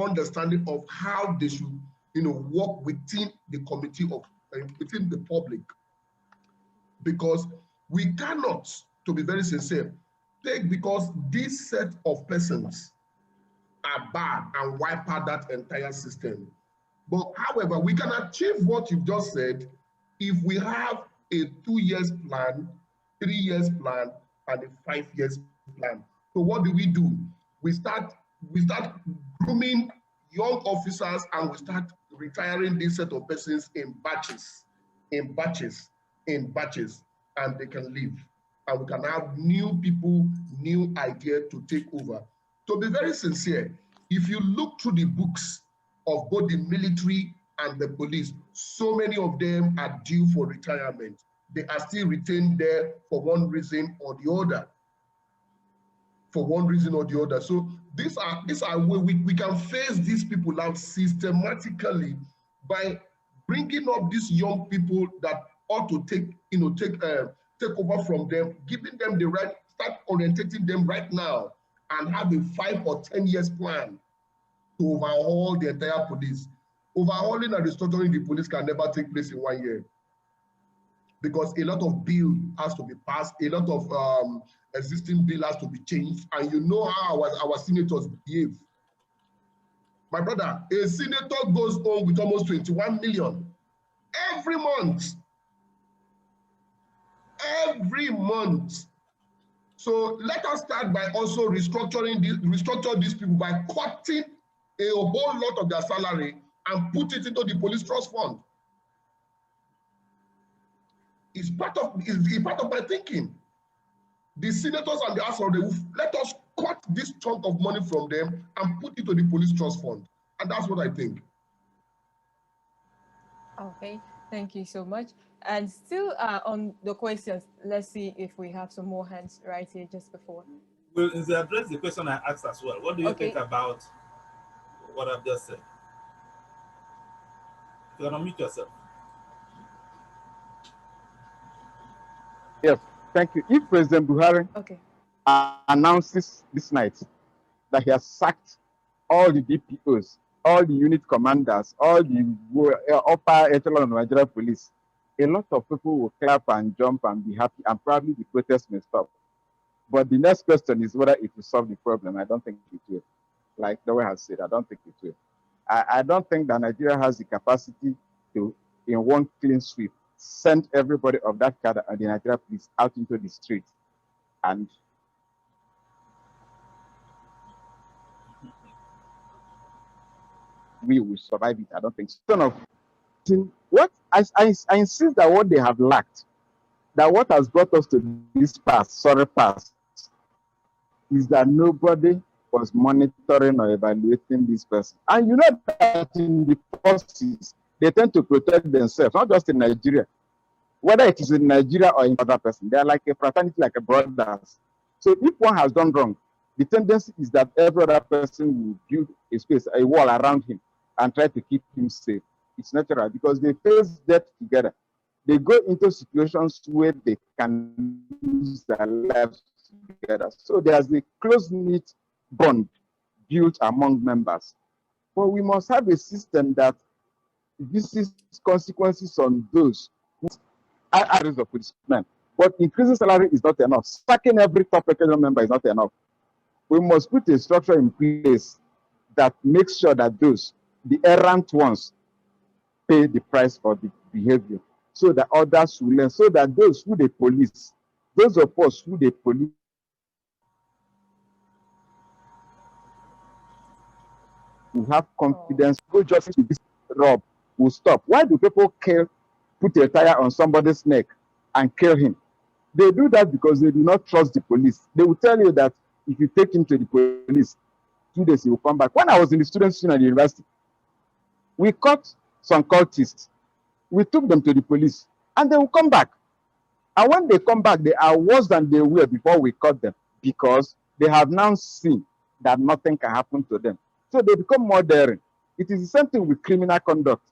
understanding of how they should, you know, work within the committee of within the public. Because we cannot, to be very sincere, take because this set of persons are bad and wipe out that entire system. But however, we can achieve what you've just said if we have a 2 years plan, 3 years plan, and a 5 years plan. So what do? We start grooming young officers and we start retiring this set of persons in batches, and they can leave. And we can have new people, new idea to take over. To be very sincere, if you look through the books of both the military and the police, so many of them are due for retirement. They are still retained there for one reason or the other. So these are where we can face these people out systematically by bringing up these young people that ought to take over from them, giving them the right, start orientating them right now, and have a 5 or 10 years plan to overhaul the entire police. Overhauling and restructuring the police can never take place in 1 year, because a lot of bill has to be passed, a lot of existing bill has to be changed, and you know how our senators behave. My brother, a senator goes home with almost 21 million every month. Every month. So let us start by also restructure these people by cutting a whole lot of their salary and put it into the police trust fund. It's part of my thinking. The senators and the House of the let us cut this chunk of money from them and put it to the police trust fund. And that's what I think. Okay, thank you so much. And still on the questions, let's see if we have some more hands right here just before. Well, in the address the question I asked as well, what do you think about what I've just said? You can unmute yourself. Yes, thank you. If President Buhari announces this night that he has sacked all the DPOs, all the unit commanders, all the upper echelon of Nigeria police, a lot of people will clap and jump and be happy, and probably the protest may stop. But the next question is whether it will solve the problem. I don't think it will. Like Dowell has said, I don't think it will. I don't think that Nigeria has the capacity to, in one clean sweep, send everybody of that cadre and the Nigeria police out into the streets and we will survive it. I don't think so. What I insist that what they have lacked, that what has brought us to this pass, is that nobody was monitoring or evaluating this person. And you know that in the forces, they tend to protect themselves, not just in Nigeria. Whether it is in Nigeria or in other person, they are like a fraternity, like a brothers. So if one has done wrong, the tendency is that every other person will build a space, a wall around him, and try to keep him safe. It's natural because they face death together. they go into situations where they can lose their lives together. So there's a close-knit bond built among members. But we must have a system that vises consequences on those who are of policemen. But increasing salary is not enough. Sacking every top echelon member is not enough. We must put a structure in place that makes sure that those, the errant ones, pay the price for the behavior, so that others will learn, so that those who they police, those of us who they police, who have confidence, go justice with this rob will stop. Why do people put a tire on somebody's neck and kill him? They do that because they do not trust the police. They will tell you that if you take him to the police, 2 days he will come back. When I was in the students' union at the university, we caught some cultists. We took them to the police and they will come back. And when they come back, they are worse than they were before we caught them, because they have now seen that nothing can happen to them. So they become more daring. It is the same thing with criminal conduct.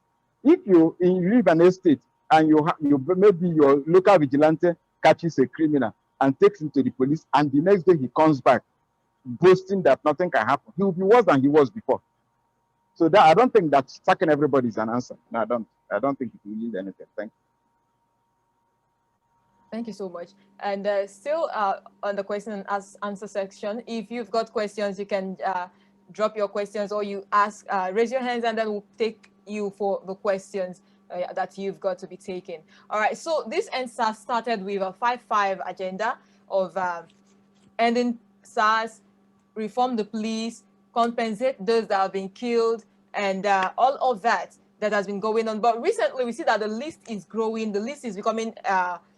If you live in an estate and maybe your local vigilante catches a criminal and takes him to the police, and the next day he comes back boasting that nothing can happen, he will be worse than he was before. So that I don't think that sacking everybody is an answer. No, I don't think it will yield anything. Thank you. Thank you so much. And still on the question and answer section, if you've got questions, you can drop your questions, or you ask, raise your hands, and then we'll take you for the questions that you've got to be taken. All right, so this NSAS started with a 5-5 agenda of ending SARS, reform the police, compensate those that have been killed, and all of that has been going on. But recently we see that the list is growing. The list is becoming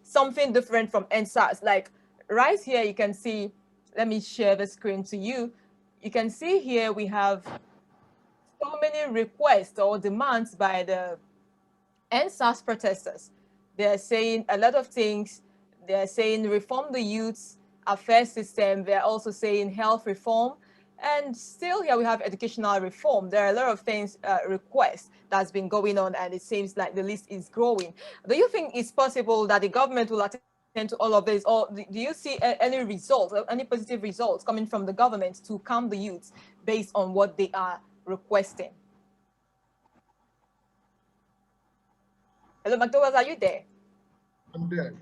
something different from NSAS. Like right here, you can see, let me share the screen to you. You can see here we have so many requests or demands by the NSAS protesters. They're saying a lot of things. They're saying reform the youth affairs system. They're also saying health reform. And still here we have educational reform. There are a lot of things, requests that's been going on, and it seems like the list is growing. Do you think it's possible that the government will attend to all of this, or do you see any results, any positive results coming from the government to calm the youths based on what they are requesting? Hello, McDowell, are you there? I'm there.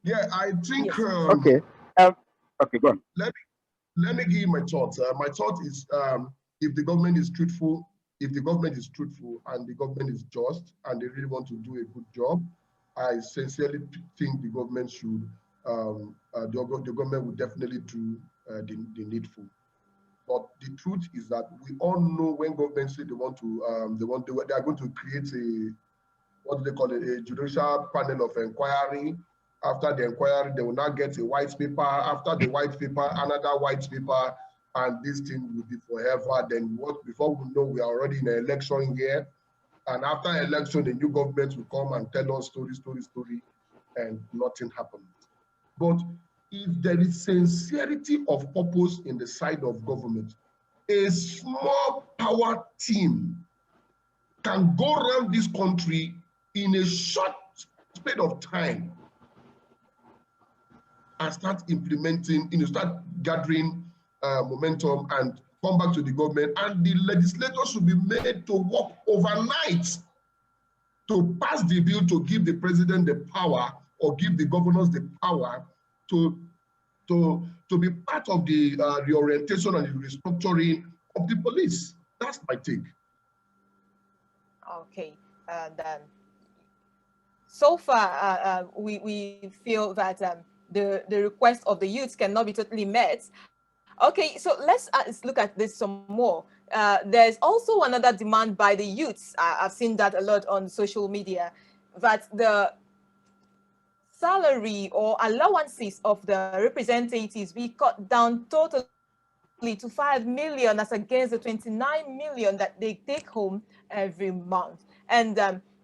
Yeah, I think. Yes. Okay. Okay, go on. Let me give you my thoughts. My thought is, if the government is truthful, and the government is just, and they really want to do a good job, I sincerely think the government should, the government will definitely do the needful. But the truth is that we all know when government say they are going to create a, what do they call it, a judicial panel of inquiry. After the inquiry, they will now get a white paper. After the white paper, another white paper, and this thing will be forever. Then before we know, we are already in an election year. And after election, the new government will come and tell us story, and nothing happens. But if there is sincerity of purpose in the side of government, a small power team can go around this country in a short span of time and start implementing, start gathering momentum and come back to the government, and the legislators should be made to work overnight to pass the bill to give the president the power, or give the governors the power to be part of the reorientation and the restructuring of the police. That's my take. Okay, and so far we feel that the request of the youths cannot be totally met. Okay, so let's look at this some more. There's also another demand by the youths. I've seen that a lot on social media, that the salary or allowances of the representatives be cut down totally to 5 million, as against the 29 million that they take home every month. And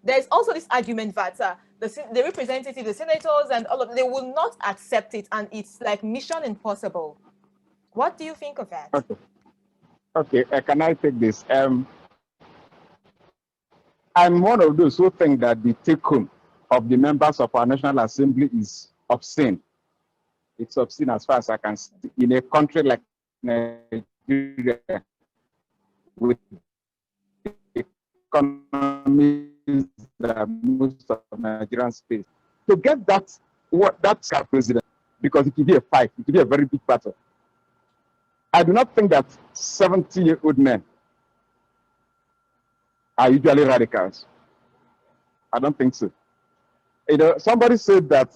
there's also this argument that the representatives, the senators, and all of they will not accept it, and it's like mission impossible. What do you think of that? Okay. Can I take this? I'm one of those who think that the take home of the members of our National Assembly is obscene. It's obscene as far as I can see. In a country like Nigeria, with economies that most of Nigerians face, to get that president, because it will be a fight, it will be a very big battle. I do not think that 70-year-old men are usually radicals. I don't think so. You know, somebody said that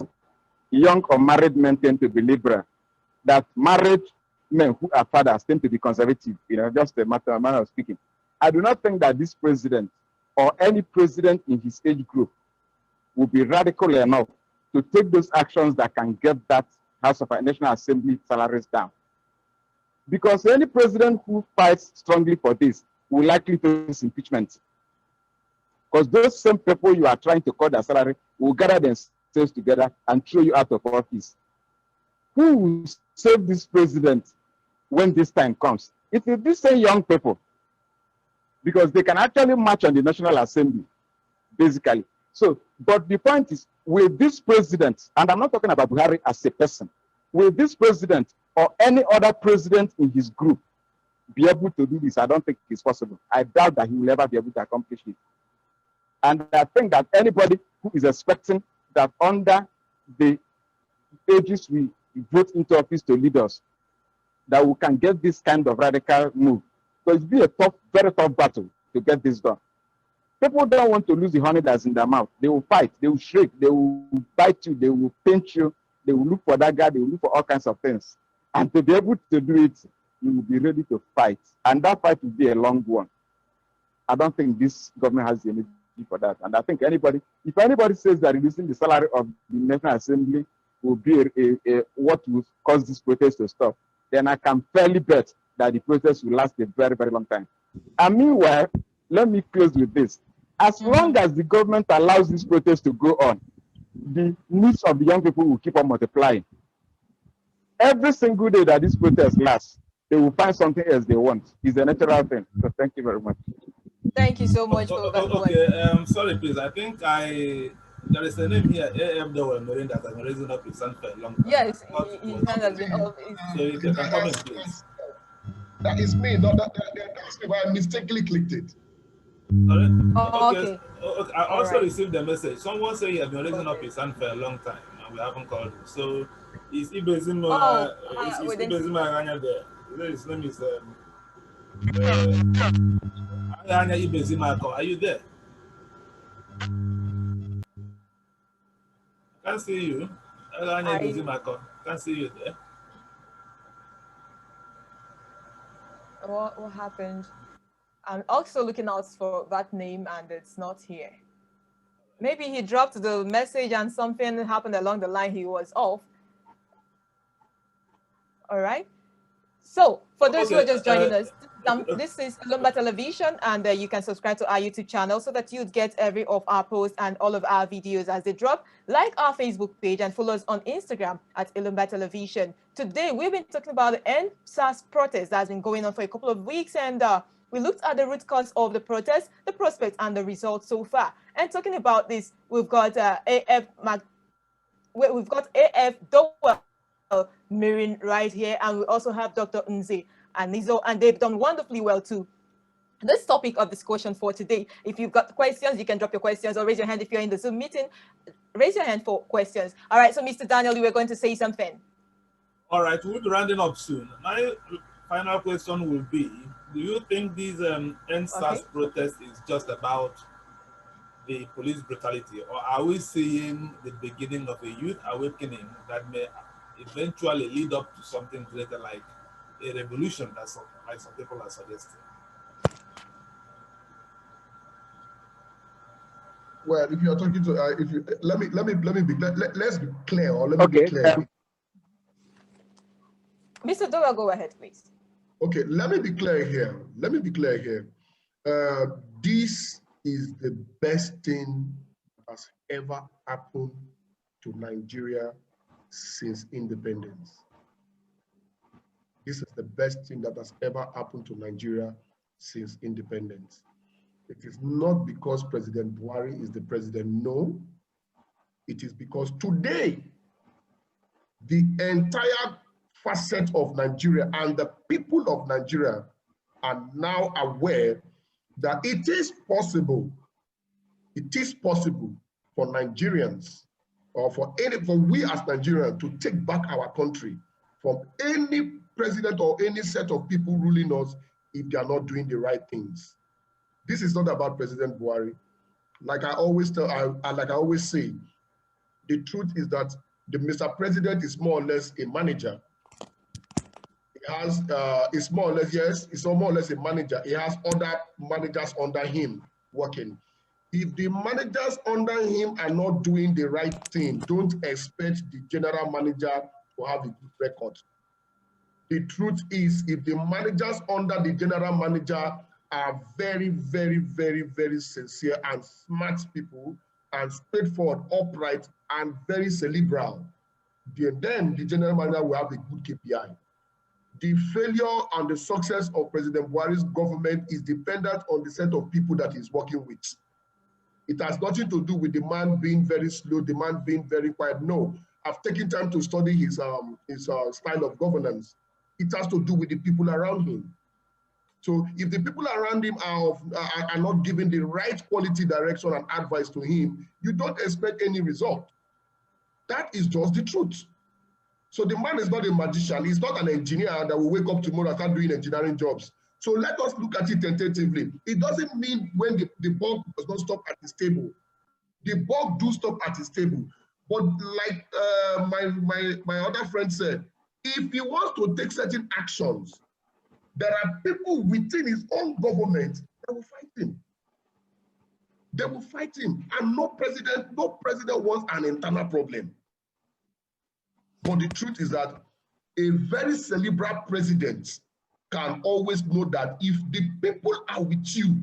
young or married men tend to be liberal, that married men who are fathers tend to be conservative, you know, just a matter of speaking. I do not think that this president or any president in his age group will be radical enough to take those actions that can get that House of National Assembly salaries down. Because any president who fights strongly for this will likely face impeachment. Because those same people you are trying to cut their salary will gather themselves together and throw you out of office. Who will save this president when this time comes? It will be same young people, because they can actually march on the National Assembly, basically. So, but the point is, will this president, and I'm not talking about Buhari as a person, will this president or any other president in his group be able to do this? I don't think it's possible. I doubt that he will ever be able to accomplish it. And I think that anybody who is expecting that under the ages we vote into office to lead us, that we can get this kind of radical move. So it'll be a tough, very tough battle to get this done. People don't want to lose the honey that's in their mouth. They will fight, they will shriek, they will bite you, they will pinch you, they will look for that guy, they will look for all kinds of things. And to be able to do it, you will be ready to fight. And that fight will be a long one. I don't think this government has the energy for that. And I think if anybody says that reducing the salary of the National Assembly will be what will cause this protest to stop, then I can fairly bet that the protest will last a very, very long time. And meanwhile, let me close with this. As long as the government allows this protest to go on, the needs of the young people will keep on multiplying. Every single day that this protest lasts, they will find something else they want. It's a natural thing. So thank you very much. Thank you so much for that. Okay, sorry, please. I think there is a name here, A.F. Dowell Mirin, that has been raising up his hand for a long time. Yes, his hand has been up. So you can come in, please. That is me. No, that's me. I mistakenly clicked it. Sorry? Oh, okay. Okay. I also right. received a message. Someone said he has been raising up his hand for a long time, and we haven't called him. So is Ibezima Ibezima there? His name is Anya Ibezima. Are you there? I can't see you. Anya Ibezima. Can't see you there. What happened? I'm also looking out for that name and it's not here. Maybe he dropped the message and something happened along the line. He was off. All right. So for those who are just joining us, this is Elombah Television, and you can subscribe to our YouTube channel so that you'd get every of our posts and all of our videos as they drop. Like our Facebook page and follow us on Instagram at Elombah Television. Today, we've been talking about the NSAS protest that's been going on for a couple of weeks, and we looked at the root cause of the protest, the prospects, and the results so far. And talking about this, we've got A.F. Dowell Mirin right here, and we also have Dr. Anizor, and they've done wonderfully well too. This topic of discussion for today, if you've got questions, you can drop your questions or raise your hand if you're in the Zoom meeting. Raise your hand for questions. All right, so Mr. Daniel, you were going to say something. All right, we'll be rounding up soon. My final question will be, do you think these NSAS protest is just about the police brutality, or are we seeing the beginning of a youth awakening that may eventually lead up to something greater, like a revolution, that's like some people are suggesting? Well, if you are talking to, let's be clear, or let me be clear. Mr. Dowell, go ahead, please. Okay, let me be clear here. This is the best thing that has ever happened to Nigeria since independence. This is the best thing that has ever happened to Nigeria since independence. It is not because President Buhari is the president, no. It is because today, the entire facet of Nigeria and the people of Nigeria are now aware that it is possible for Nigerians or for we as Nigerians to take back our country from any president or any set of people ruling us if they are not doing the right things. This is not about President Buhari. Like I always say, the truth is that the Mr. President is more or less a manager. He has, it's more or less, yes, it's more or less a manager. He has other managers under him working. If the managers under him are not doing the right thing, don't expect the general manager to have a good record. The truth is, if the managers under the general manager are very, very, very, very sincere and smart people and straightforward, upright, and very cerebral, then the general manager will have a good KPI. The failure and the success of President Buhari's government is dependent on the set of people that he's working with. It has nothing to do with the man being very slow, the man being very quiet. No, I've taken time to study his style of governance. It has to do with the people around him. So if the people around him are not giving the right quality direction and advice to him, you don't expect any result. That is just the truth. So the man is not a magician. He's not an engineer that will wake up tomorrow and start doing engineering jobs. So let us look at it tentatively. It doesn't mean when the bug does not stop at his table. The bug do stop at his table. But like my other friend said, if he wants to take certain actions, there are people within his own government that will fight him. They will fight him. And no president wants an internal problem. But the truth is that a very cerebral president can always know that if the people are with you,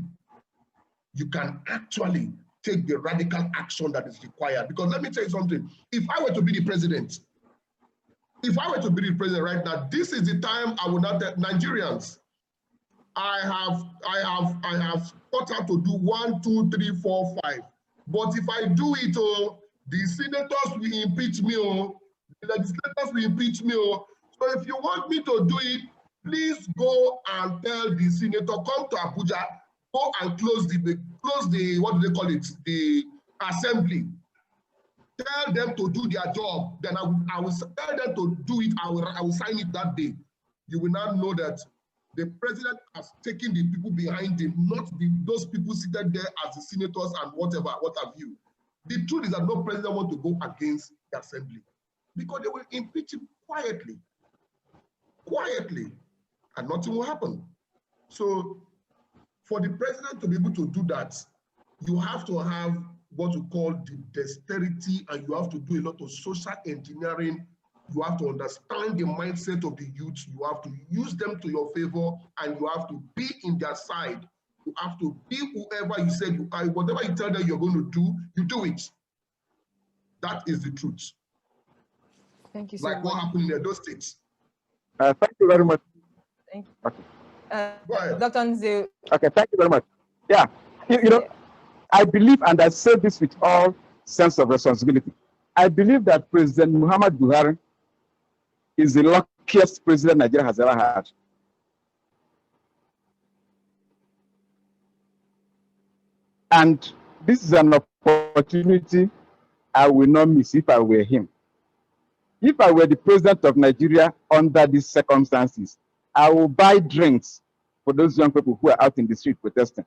you can actually take the radical action that is required. Because let me tell you something, if I were to be the president, right now, this is the time I will not tell Nigerians, I have thought out to do 1, 2, 3, 4, 5. But if I do it, the senators will impeach me, the legislators will impeach me. So if you want me to do it, please go and tell the senator, come to Abuja, go and close the what do they call it, the assembly. Tell them to do their job. Then I will tell them to do it. I will sign it that day. You will now know that the president has taken the people behind him, not those people seated there as the senators and whatever, what have you. The truth is that no president wants to go against the assembly because they will impeach him quietly, and nothing will happen. So for the president to be able to do that, you have to have what we call the dexterity, and you have to do a lot of social engineering. You have to understand the mindset of the youth. You have to use them to your favor, and you have to be in their side. You have to be whoever you said you are. Whatever you tell them you're going to do, you do it. That is the truth. Thank you so much. Like what happened in those states. Thank you very much. Thank you. Okay. Dr. Nzu. Okay, thank you very much. Yeah, you know, I believe, and I say this with all sense of responsibility, I believe that President Muhammad Buhari is the luckiest president Nigeria has ever had. And this is an opportunity I will not miss if I were him. If I were the president of Nigeria under these circumstances, I will buy drinks for those young people who are out in the street protesting.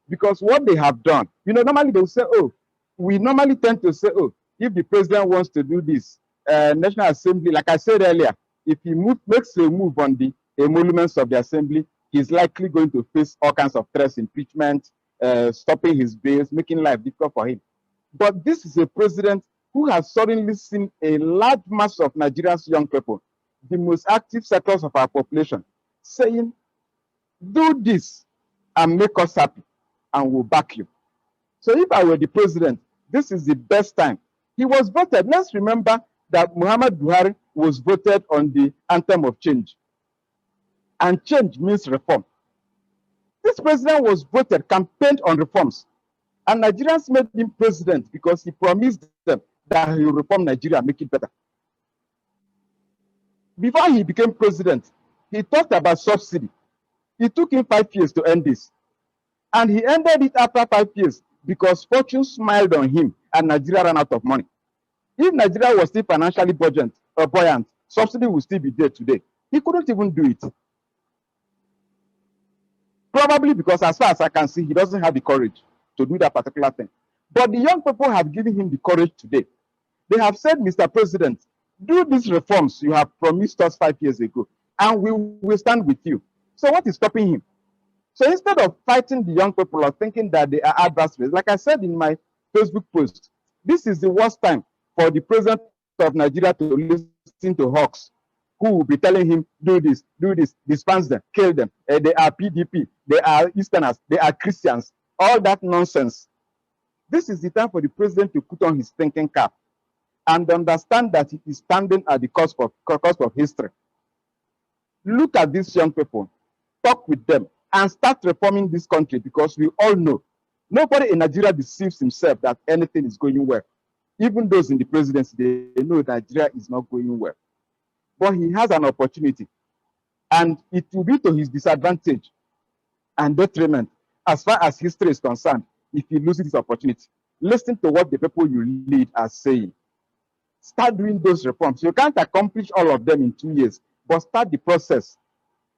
Because what they have done, you know, normally they will say, oh, we normally tend to say, oh, if the president wants to do this, National Assembly, like I said earlier, if he makes a move on the emoluments of the assembly, he's likely going to face all kinds of threats, impeachment, stopping his bills, making life difficult for him. But this is a president who has suddenly seen a large mass of Nigeria's young people, the most active sectors of our population, saying, do this and make us happy, and we'll back you. So if I were the president, this is the best time. He was voted. Let's remember that Muhammad Buhari was voted on the anthem of change. And change means reform. This president was voted, campaigned on reforms. And Nigerians made him president because he promised them that he will reform Nigeria and make it better. Before he became president, he talked about subsidy. It took him 5 years to end this. And he ended it after 5 years because fortune smiled on him and Nigeria ran out of money. If Nigeria was still financially buoyant, subsidy would still be there today. He couldn't even do it. Probably because, as far as I can see, he doesn't have the courage to do that particular thing. But the young people have given him the courage today. They have said, Mr. President, do these reforms you have promised us 5 years ago, and we will stand with you. So what is stopping him? So instead of fighting the young people or thinking that they are adversaries, like I said in my Facebook post, this is the worst time for the president of Nigeria to listen to hawks who will be telling him, do this, dispense them, kill them. They are PDP, they are Easterners, they are Christians, all that nonsense. This is the time for the president to put on his thinking cap and understand that he is standing at the cusp of history. Look at these young people, talk with them, and start reforming this country, because we all know nobody in Nigeria deceives himself that anything is going well. Even those in the presidency, they know Nigeria is not going well. But he has an opportunity, and it will be to his disadvantage and detriment as far as history is concerned if he loses this opportunity. Listen to what the people you lead are saying. Start doing those reforms. You can't accomplish all of them in 2 years, but start the process.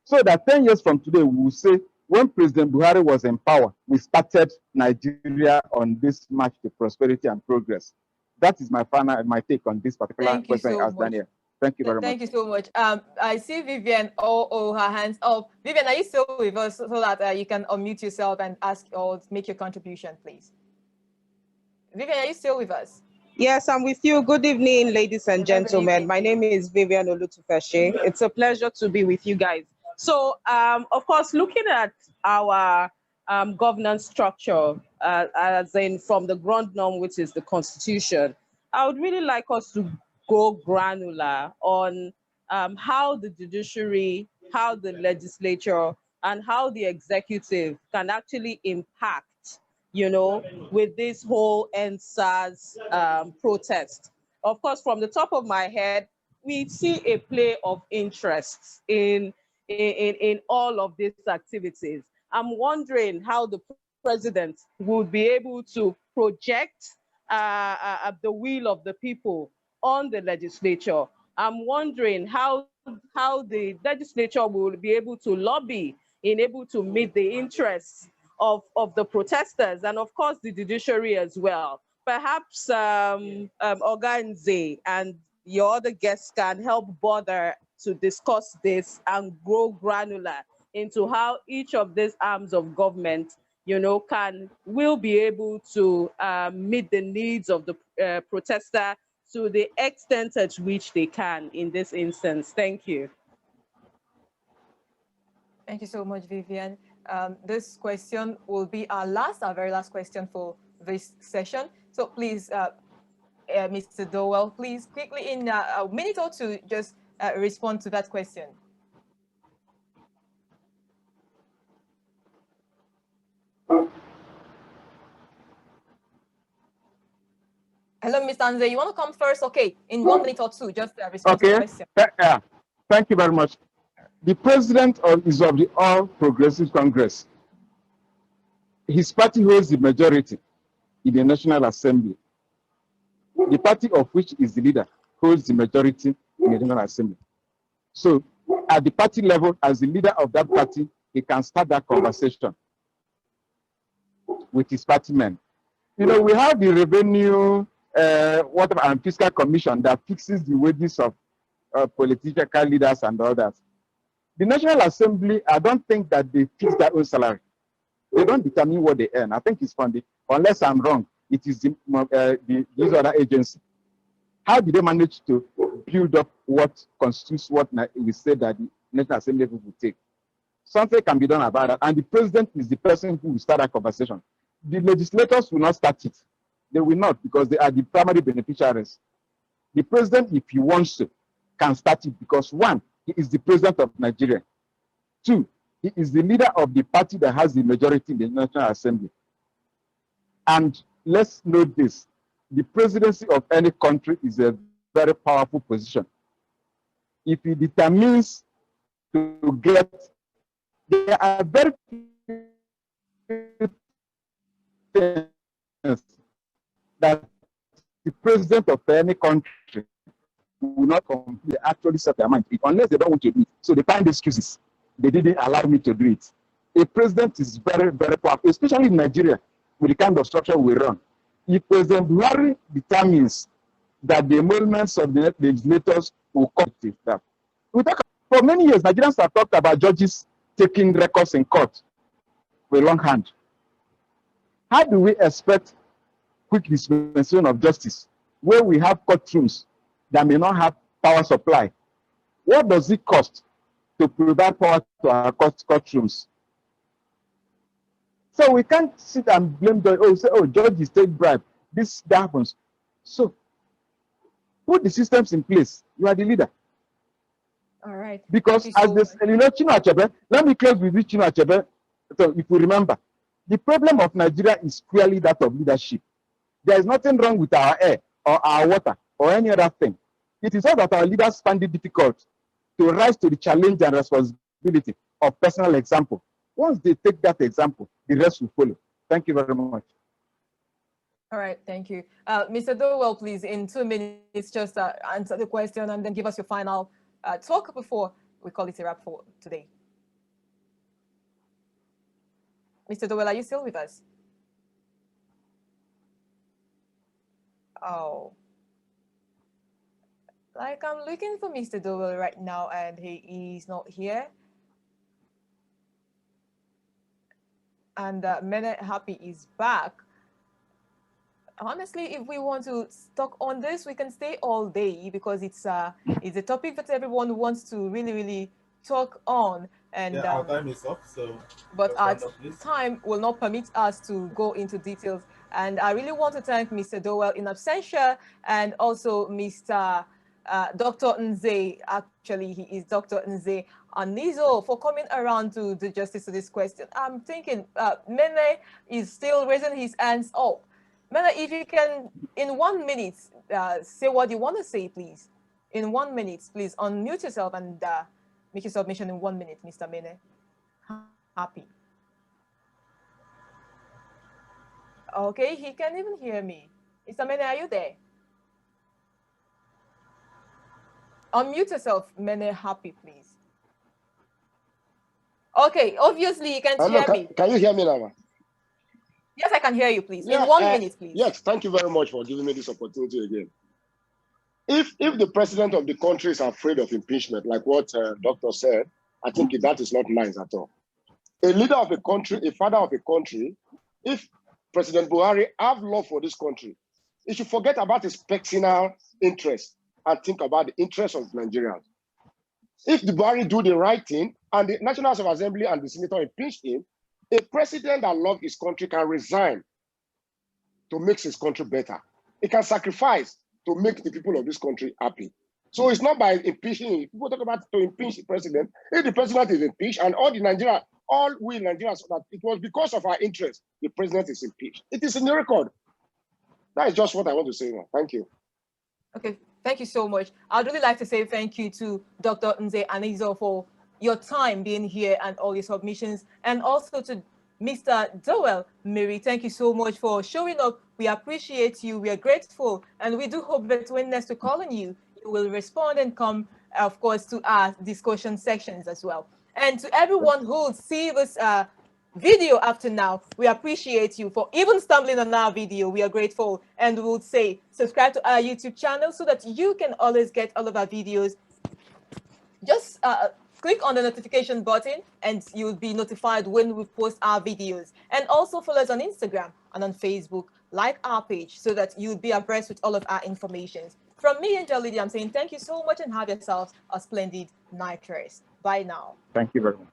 So that 10 years from today, we will say, when President Buhari was in power, we started Nigeria on this march to prosperity and progress. That is my take on this particular question you asked, Daniel. Thank you very much. Thank you so much. I see Vivian, her hands up. Vivian, are you still with us so that you can unmute yourself and ask or make your contribution, please? Vivian, are you still with us? Yes, I'm with you. Good evening, ladies and gentlemen. My name is Vivian Olutufeshe. It's a pleasure to be with you guys. So, of course, looking at our governance structure, as in from the ground norm, which is the Constitution, I would really like us to go granular on how the judiciary, how the legislature, and how the executive can actually impact, with this whole EndSARS protest. Of course, from the top of my head, we see a play of interest in all of these activities. I'm wondering how the president would be able to project the will of the people on the legislature. I'm wondering how the legislature will be able to lobby in able to meet the interests of the protesters, and of course the judiciary as well. Perhaps Oganze and your other guests can help bother to discuss this and grow granular into how each of these arms of government, will be able to meet the needs of the protester to the extent at which they can in this instance. Thank you. Thank you so much, Vivian. This question will be our very last question for this session. So please, Mr. Dowell, please quickly in a minute or two, just respond to that question. Hello, Mr. Anze, you want to come first? Okay, in 1 minute or two, just respond to the question. Thank you very much. The president is of the All Progressive Congress. His party holds the majority in the National Assembly. The party of which is the leader holds the majority in the National Assembly. So at the party level, as the leader of that party, he can start that conversation with his party men. We have the revenue, and fiscal commission that fixes the wages of political leaders and others. The National Assembly, I don't think that they fix their own salary. They don't determine what they earn. I think it's funded. Unless I'm wrong, it is these other agencies. How did they manage to build up what constitutes what we say that the National Assembly will take? Something can be done about that. And the president is the person who will start that conversation. The legislators will not start it. They will not, because they are the primary beneficiaries. The president, if he wants to, can start it because, one, he is the president of Nigeria. Two, he is the leader of the party that has the majority in the National Assembly. And let's note this. the presidency of any country is a very powerful position. If it determines to get, there are very few things that the president of any country will not completely actually set their mind unless they don't want to do it. So they find excuses. They didn't allow me to do it. A president is very, very powerful, especially in Nigeria, with the kind of structure we run. If President Buhari determines that the emoluments of the legislators will come to that. For many years, Nigerians have talked about judges taking records in court with a long hand. How do we expect quick dispensation of justice where we have courtrooms that may not have power supply? What does it cost to provide power to our courtrooms? So we can't sit and blame judges take bribe. This happens. So put the systems in place. You are the leader. All right. Because as this, Chinua Achebe, let me close with this Chinua Achebe. So if we remember, the problem of Nigeria is clearly that of leadership. There is nothing wrong with our air or our water or any other thing. It is all that our leaders find it difficult to rise to the challenge and responsibility of personal example. Once they take that example, the rest will follow. Thank you very much. All right, thank you. Mr. Dowell, please, in 2 minutes, just answer the question and then give us your final talk before we call it a wrap for today. Mr. Dowell, are you still with us? Oh. Like, I'm looking for Mr. Dowell right now and he is not here. And Mene Happy is back. Honestly, if we want to talk on this, we can stay all day because it's a topic that everyone wants to really talk on. And yeah, our time is up, so but our time will not permit us to go into details. And I really want to thank Mr. Dowell in absentia and also Mr. Dr. Nze. Actually, he is Dr. Nze Anizor, for coming around to do justice to this question. I'm thinking Mene is still raising his hands up. Mene, if you can, in 1 minute, say what you want to say, please. In 1 minute, please unmute yourself and make your submission in 1 minute, Mr. Mene. Happy. Okay, he can't even hear me. Mr. Mene, are you there? Unmute yourself, Mene Happy, please. Okay, obviously you can't hear me. Can you hear me now? Yes, I can hear you, please. Yeah, in 1 minute, please. Yes, thank you very much for giving me this opportunity again. If the president of the country is afraid of impeachment, like what doctor said, I think that is not nice at all. A leader of a country, a father of a country, if President Buhari have love for this country, he should forget about his personal interest and think about the interests of Nigerians. If the Buhari do the right thing and the National House of Assembly and the Senator impeach him, a president that loves his country can resign to make his country better. He can sacrifice to make the people of this country happy. So it's not by impeaching him. People talk about to impeach the president. If the president is impeached and all we Nigerians, that it was because of our interest, the president is impeached. It is in the record. That is just what I want to say now. Thank you. Okay, thank you so much. I'd really like to say thank you to Dr. Nze Anizor for your time being here and all your submissions, and also to Mr. Dowell Mirin. Thank you so much for showing up. We appreciate you. We are grateful, and we do hope that when next we call on you, you will respond and come, of course, to our discussion sections as well. And to everyone who will see this video after now, we appreciate you for even stumbling on our video. We are grateful, and we would say subscribe to our YouTube channel so that you can always get all of our videos. Just click on the notification button and you'll be notified when we post our videos. And also follow us on Instagram and on Facebook, like our page so that you'll be abreast with all of our information. From me and Jolly, I'm saying thank you so much and have yourselves a splendid night rest. Bye now. Thank you very much.